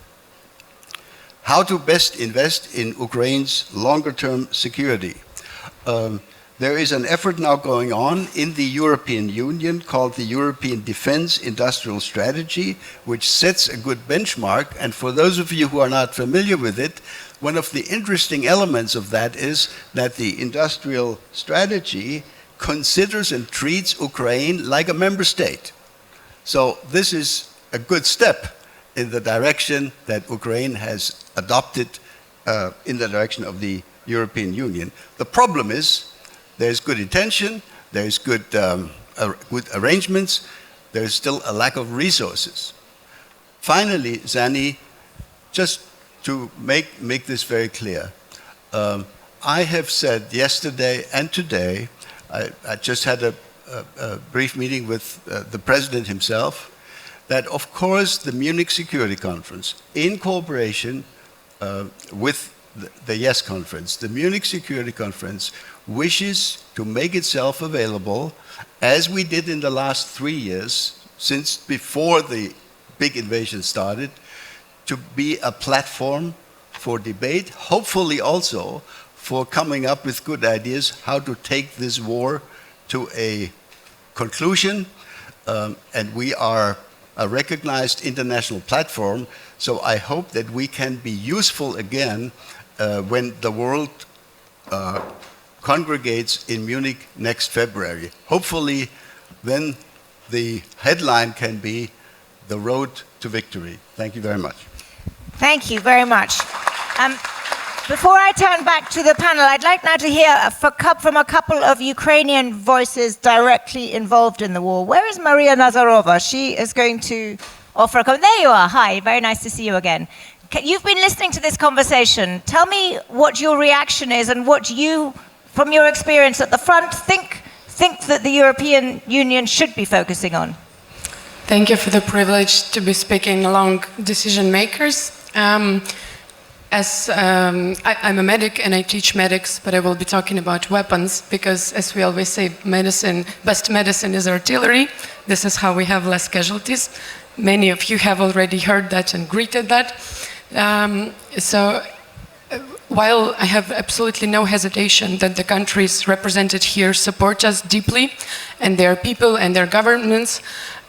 how to best invest in Ukraine's longer-term security. There is an effort now going on in the European Union called the European Defense Industrial Strategy, which sets a good benchmark. And for those of you who are not familiar with it, one of the interesting elements of that is that the industrial strategy considers and treats Ukraine like a member state. So this is a good step in the direction that Ukraine has adopted in the direction of the European Union. The problem is, there's good intention, there's good arrangements, there's still a lack of resources. Finally, Zanny, just to make this very clear, I have said yesterday and today, I just had a brief meeting with the president himself, that of course the Munich Security Conference, in cooperation with the YES Conference, the Munich Security Conference wishes to make itself available, as we did in the last 3 years, since before the big invasion started, to be a platform for debate, hopefully also for coming up with good ideas how to take this war to a conclusion. And we are a recognized international platform, so I hope that we can be useful again when the world congregates in Munich next February. Hopefully, then the headline can be The Road to Victory. Thank you very much. Thank you very much. Before I turn back to the panel, I'd like now to hear from a couple of Ukrainian voices directly involved in the war. Where is Maria Nazarova? She is going to offer a comment. There you are. Hi, very nice to see you again. You've been listening to this conversation. Tell me what your reaction is and what you, from your experience at the front, think that the European Union should be focusing on. Thank you for the privilege to be speaking along decision makers. I'm a medic and I teach medics, but I will be talking about weapons because, as we always say, best medicine is artillery. This is how we have less casualties. Many of you have already heard that and greeted that. While I have absolutely no hesitation that the countries represented here support us deeply, and their people and their governments,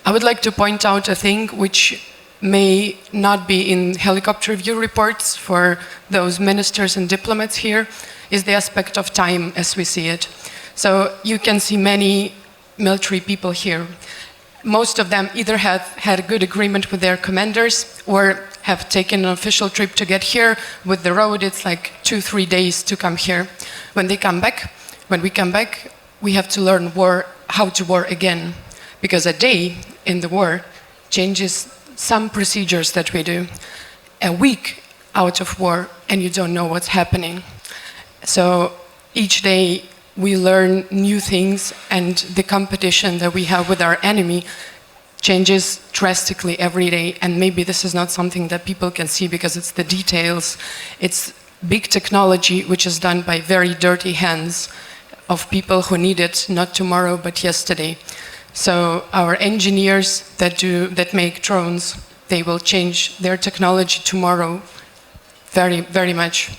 I would like to point out a thing which may not be in helicopter view reports for those ministers and diplomats here, is the aspect of time as we see it. So you can see many military people here. most of them either have had a good agreement with their commanders or have taken an official trip to get here. With the road, it's like 2-3 days to come here. When we come back, we have to learn how to war again, because a day in the war changes some procedures that we do. A week out of war, and you don't know what's happening. So each day we learn new things, and the competition that we have with our enemy changes drastically every day. And maybe this is not something that people can see because it's the details. It's big technology which is done by very dirty hands of people who need it not tomorrow but yesterday. So our engineers that make drones, they will change their technology tomorrow very, very much.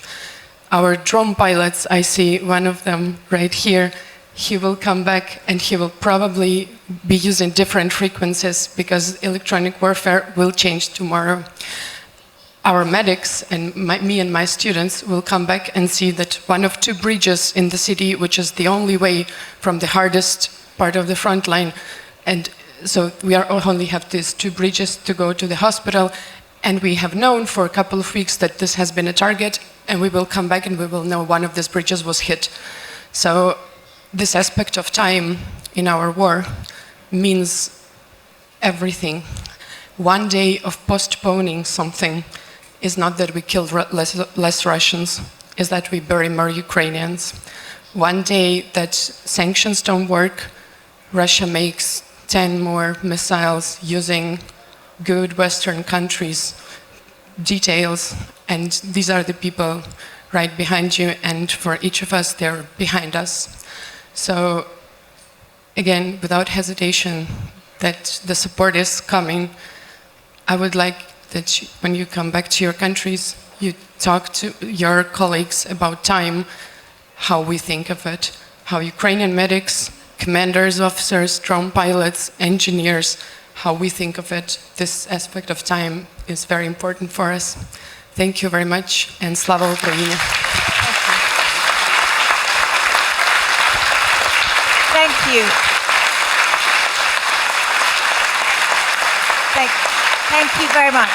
Our drone pilots, I see one of them right here, he will come back and he will probably be using different frequencies because electronic warfare will change tomorrow. Our medics and me and my students will come back and see that one of 2 bridges in the city, which is the only way from the hardest part of the front line, and so we only have these 2 bridges to go to the hospital, and we have known for a couple of weeks that this has been a target, and we will come back and we will know one of these bridges was hit. So this aspect of time in our war means everything. One day of postponing something is not that we kill less Russians, is that we bury more Ukrainians. One day that sanctions don't work, Russia makes 10 more missiles using good Western countries' details, and these are the people right behind you, and for each of us, they're behind us. So, again, without hesitation, that the support is coming. I would like that when you come back to your countries, you talk to your colleagues about time, how we think of it, how Ukrainian medics, commanders, officers, drone pilots, engineers, how we think of it. This aspect of time is very important for us. Thank you very much, and Slava Ukraini. Thank you. Thank you very much.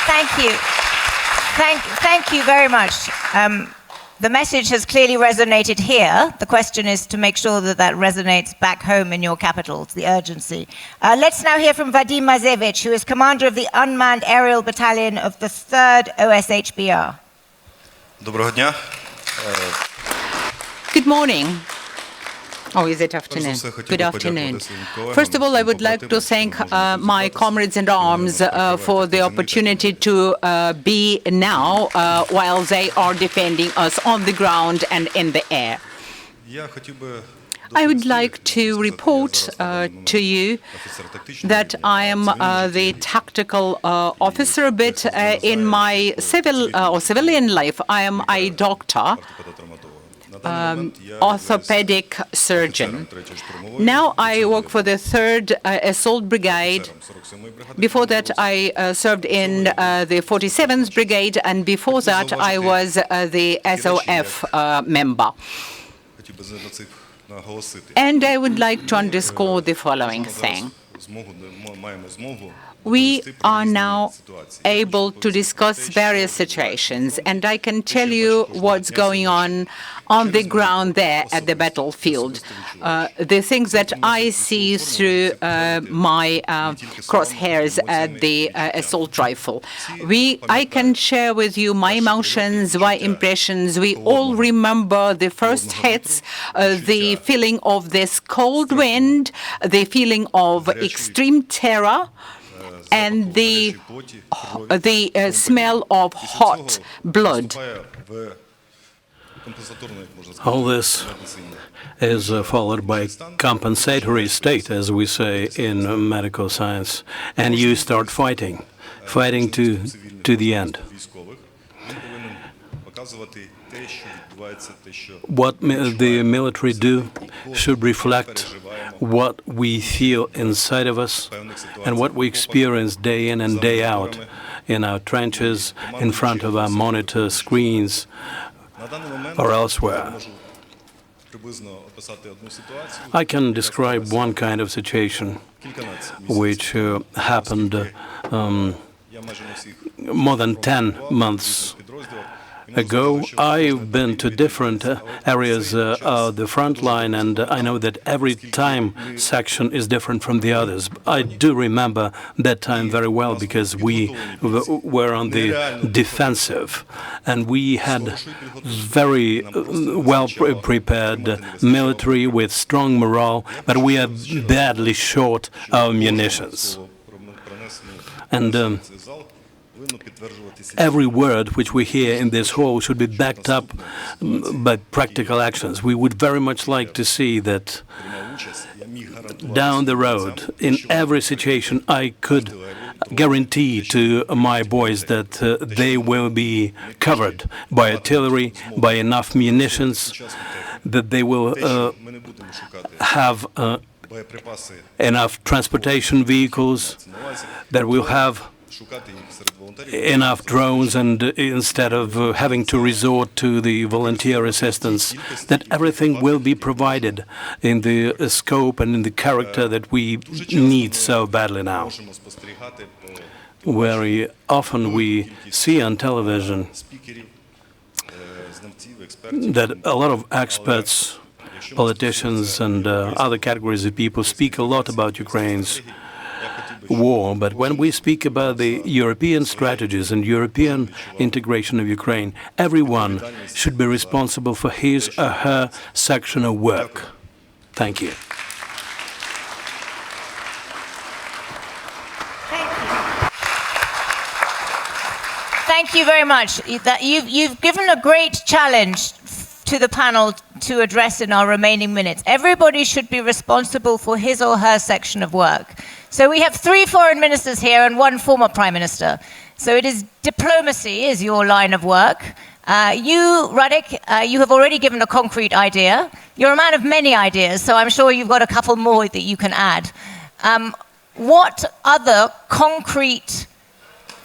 Thank you. Thank you very much. The message has clearly resonated here. The question is to make sure that that resonates back home in your capitals, the urgency. Let's now hear from Vadim Mazevich, who is commander of the Unmanned Aerial Battalion of the 3rd OSHBR. Доброго дня. Good morning. Oh, is it afternoon? Good afternoon. First of all, I would like to thank my comrades in arms for the opportunity to be now while they are defending us on the ground and in the air. I would like to report to you that I am the tactical officer, but in my civilian life, I am a doctor. Orthopedic surgeon. Now I work for the 3rd Assault Brigade. Before that, I served in the 47th Brigade, and before that, I was the SOF member. And I would like to underscore the following thing. We are now able to discuss various situations, and I can tell you what's going on the ground there at the battlefield. The things that I see through my crosshairs at the assault rifle. I can share with you my emotions, my impressions. We all remember the first hits, the feeling of this cold wind, the feeling of extreme terror, and the smell of hot blood. All this is followed by compensatory state, as we say in medical science, and you start fighting to the end. What the military do should reflect what we feel inside of us and what we experience day in and day out in our trenches, in front of our monitor screens. or elsewhere. I can describe one kind of situation which happened more than 10 months ago. I've been to different areas of the front line, and I know that every time section is different from the others. I do remember that time very well because we were on the defensive, and we had very well prepared military with strong morale, but we are badly short of munitions. And every word which we hear in this hall should be backed up by practical actions. We would very much like to see that down the road, in every situation, I could guarantee to my boys that they will be covered by artillery, by enough munitions, that they will have enough transportation vehicles, that we'll have enough drones, and instead of having to resort to the volunteer assistance, that everything will be provided in the scope and in the character that we need so badly now. Very often we see on television that a lot of experts, politicians and other categories of people speak a lot about Ukraine's war, but when we speak about the European strategies and European integration of Ukraine, everyone should be responsible for his or her section of work. Thank you. Thank you very much. You've given a great challenge to the panel to address in our remaining minutes. Everybody should be responsible for his or her section of work. So we have 3 foreign ministers here and 1 former prime minister. So it is diplomacy is your line of work. You, Radek, you have already given a concrete idea. You're a man of many ideas, so I'm sure you've got a couple more that you can add. What other concrete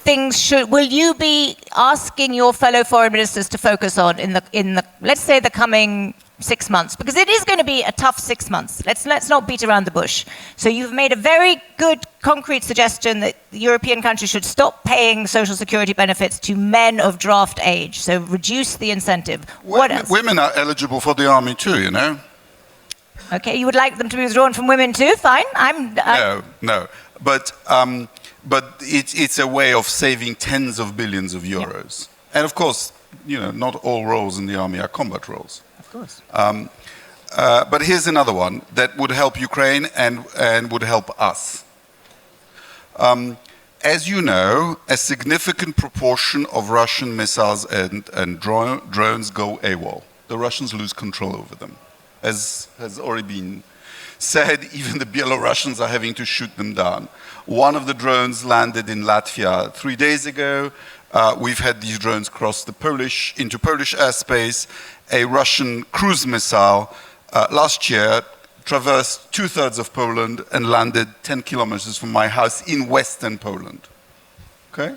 things will you be asking your fellow foreign ministers to focus on in the let's say the coming 6 months, because it is going to be a tough 6 months. Let's not beat around the bush. So you've made a very good concrete suggestion that the European countries should stop paying social security benefits to men of draft age. So reduce the incentive. What else? Women are eligible for the army too, you know. Okay, you would like them to be withdrawn from women too? Fine. No. But it's a way of saving tens of billions of euros. Yeah. And of course, you know, not all roles in the army are combat roles. Of course. But here's another one that would help Ukraine and would help us. As you know, a significant proportion of Russian missiles and drones go AWOL. The Russians lose control over them. As has already been said, even the Belarusians are having to shoot them down. One of the drones landed in Latvia 3 days ago. We've had these drones cross into Polish airspace. A Russian cruise missile last year traversed 2/3 of Poland and landed 10 kilometers from my house in western Poland. Okay?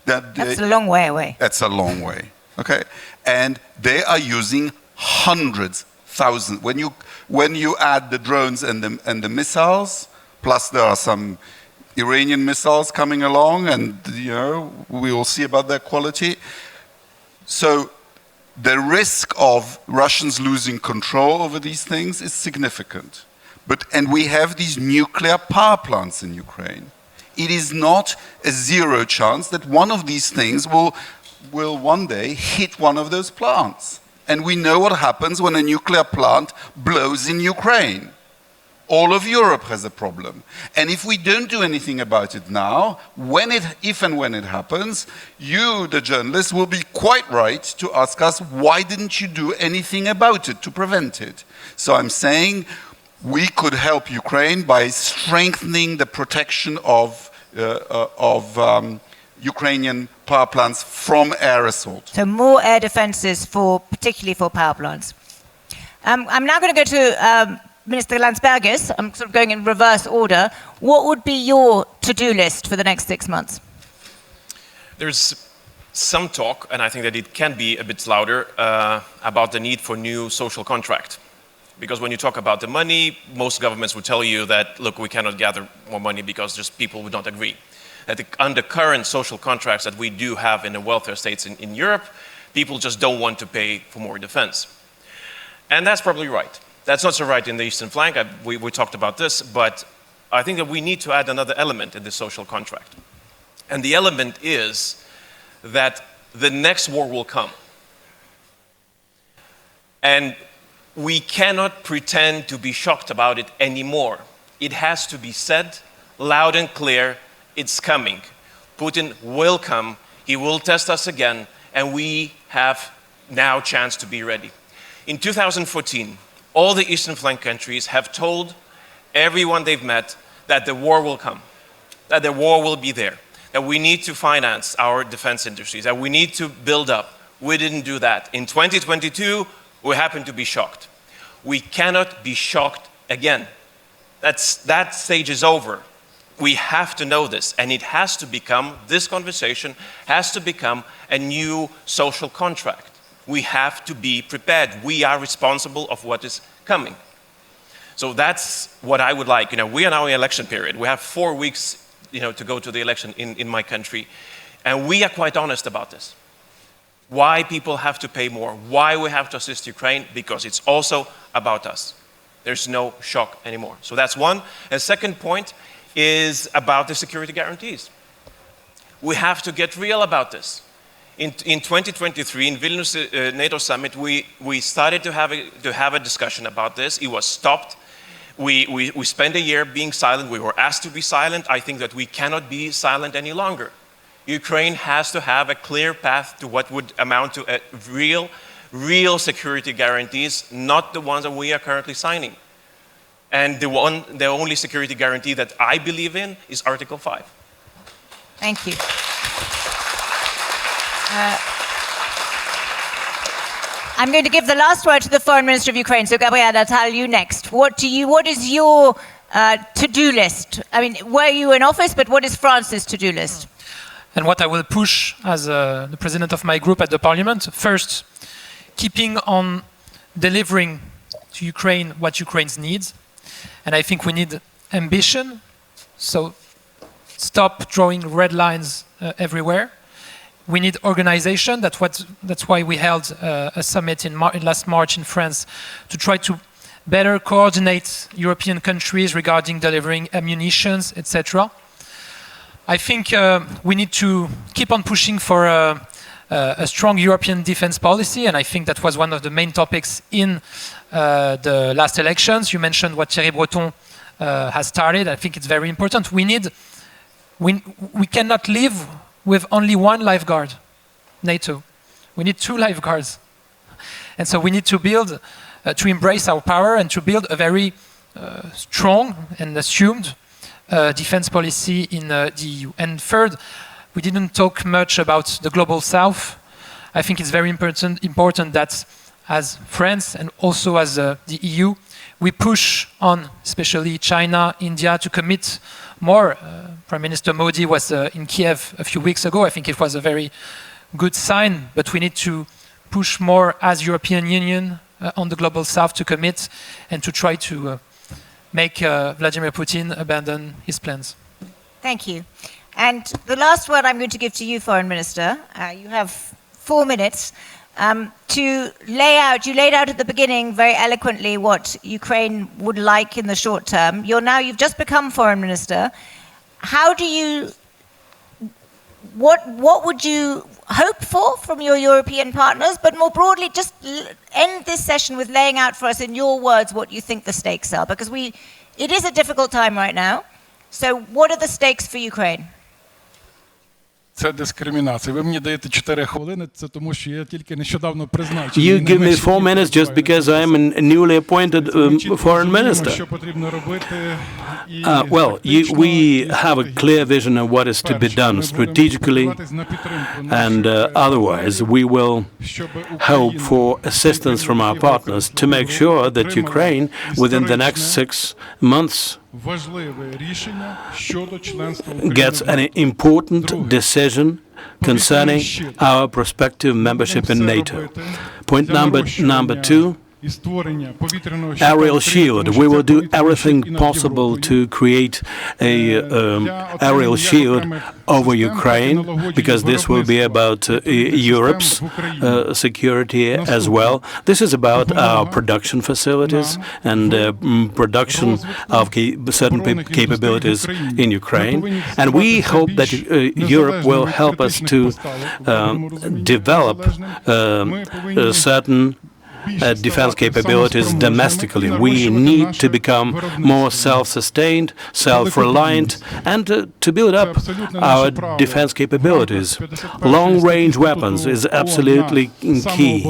That's a long way away. That's a long way. Okay? And they are using hundreds, thousands. When you add the drones and the missiles, plus there are some Iranian missiles coming along, and you know we will see about their quality. So the risk of Russians losing control over these things is significant. And we have these nuclear power plants in Ukraine. It is not a zero chance that one of these things will one day hit one of those plants. And we know what happens when a nuclear plant blows in Ukraine. All of Europe has a problem. And if we don't do anything about it now, if and when it happens, you, the journalists, will be quite right to ask us, why didn't you do anything about it to prevent it? So I'm saying we could help Ukraine by strengthening the protection of Ukrainian power plants from air assault. So more air defenses, particularly for power plants. I'm now going to go to Minister Landsbergis. I'm sort of going in reverse order. What would be your to-do list for the next 6 months? There's some talk, and I think that it can be a bit louder, about the need for new social contract. Because when you talk about the money, most governments would tell you that, look, we cannot gather more money because just people would not agree. That under current social contracts that we do have in the welfare states in Europe, people just don't want to pay for more defense. And that's probably right. That's not so right in the eastern flank. We talked about this, but I think that we need to add another element in the social contract. And the element is that the next war will come. And we cannot pretend to be shocked about it anymore. It has to be said loud and clear, it's coming. Putin will come, he will test us again, and we have now a chance to be ready. In 2014, all the Eastern Flank countries have told everyone they've met that the war will come, that the war will be there, that we need to finance our defense industries, that we need to build up. We didn't do that. In 2022, we happen to be shocked. We cannot be shocked again. That stage is over. We have to know this, and it has to become, this conversation has to become a new social contract. We have to be prepared. We are responsible of what is coming. So that's what I would like. We are now in election period. We have 4 weeks, to go to the election in my country, and we are quite honest about this. Why people have to pay more, why we have to assist Ukraine, because it's also about us. There's no shock anymore. So that's one. And second point is about the security guarantees. We have to get real about this. In 2023, in Vilnius NATO summit, we started to have a discussion about this. It was stopped. We spent a year being silent. We were asked to be silent. I think that we cannot be silent any longer. Ukraine has to have a clear path to what would amount to a real security guarantees, not the ones that we are currently signing. And the only security guarantee that I believe in is Article 5. Thank you. I'm going to give the last word to the Foreign Minister of Ukraine. So, Gabriel Attal, you next. What is your to-do list? I mean, were you in office, but what is France's to-do list? And what I will push as the president of my group at the parliament, first, keeping on delivering to Ukraine what Ukraine needs. And I think we need ambition, so stop drawing red lines everywhere. We need organization, that's why we held a summit last March in France to try to better coordinate European countries regarding delivering ammunitions, etc. I think we need to keep on pushing for a strong European defense policy, and I think that was one of the main topics in the last elections. You mentioned what Thierry Breton has started. I think it's very important. We cannot live with only one lifeguard, NATO. We need 2 lifeguards. And so we need to build, to embrace our power and to build a very strong and assumed defense policy in the EU. And third, we didn't talk much about the global south. I think it's very important that as France and also as the EU, we push on, especially China, India, to commit more. Prime Minister Modi was in Kyiv a few weeks ago. I think it was a very good sign, but we need to push more as European Union on the global south to commit and to try to make Vladimir Putin abandon his plans. Thank you. And the last word I'm going to give to you, Foreign Minister. You have 4 minutes to lay out. You laid out at the beginning very eloquently what Ukraine would like in the short term. You've just become Foreign Minister. How do you? What would you hope for from your European partners? But more broadly, just end this session with laying out for us in your words what you think the stakes are, because it is a difficult time right now. So, what are the stakes for Ukraine? Це дискримінація. Ви мені даєте 4 хвилини, це тому що я тільки нещодавно призначений. You give me 4 minutes just because I am a newly appointed foreign minister. Що потрібно робити? Well, we have a clear vision of what is to be done strategically, and otherwise we will hope for assistance from our partners to make sure that Ukraine, within the next 6 months, gets an important decision concerning our prospective membership in NATO. Point number two, aerial shield. We will do everything possible to create a aerial shield over Ukraine, because this will be about Europe's security as well. This is about our production facilities and production of certain capabilities in Ukraine. And we hope that Europe will help us to develop certain defense capabilities domestically. We need to become more self-sustained, self-reliant, and to build up our defense capabilities. Long-range weapons is absolutely key.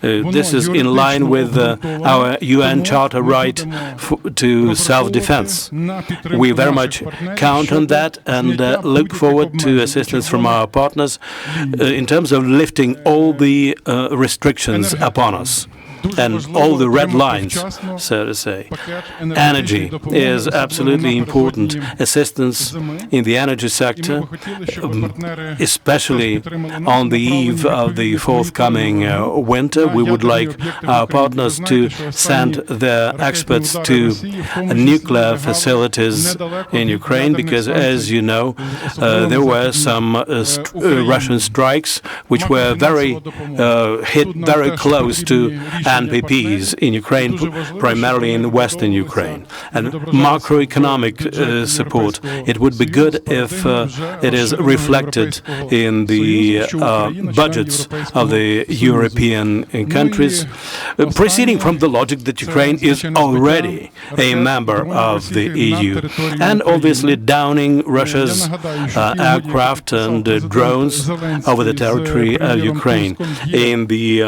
This is in line with our UN Charter right to self-defense. We very much count on that and look forward to assistance from our partners in terms of lifting all the restrictions upon us and all the red lines, so to say. Energy is absolutely important. Assistance in the energy sector, especially on the eve of the forthcoming winter. We would like our partners to send their experts to nuclear facilities in Ukraine, because, as you know, there were some Russian strikes which were hit very close to NPPs in Ukraine, primarily in western Ukraine. And macroeconomic support, it would be good if it is reflected in the budgets of the European countries, proceeding from the logic that Ukraine is already a member of the EU, and obviously downing Russia's aircraft and drones over the territory of Ukraine. In the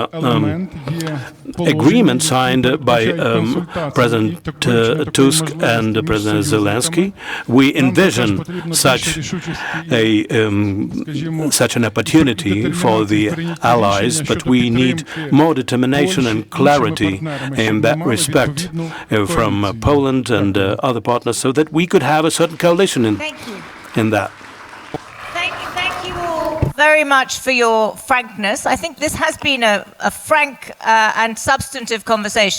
agreement signed by President Tusk and President Zelensky, we envision such an opportunity for the allies, but we need more determination and clarity in that respect from Poland and other partners, so that we could have a certain coalition in that. Thank you all very much for your frankness. I think this has been a frank and substantive conversation.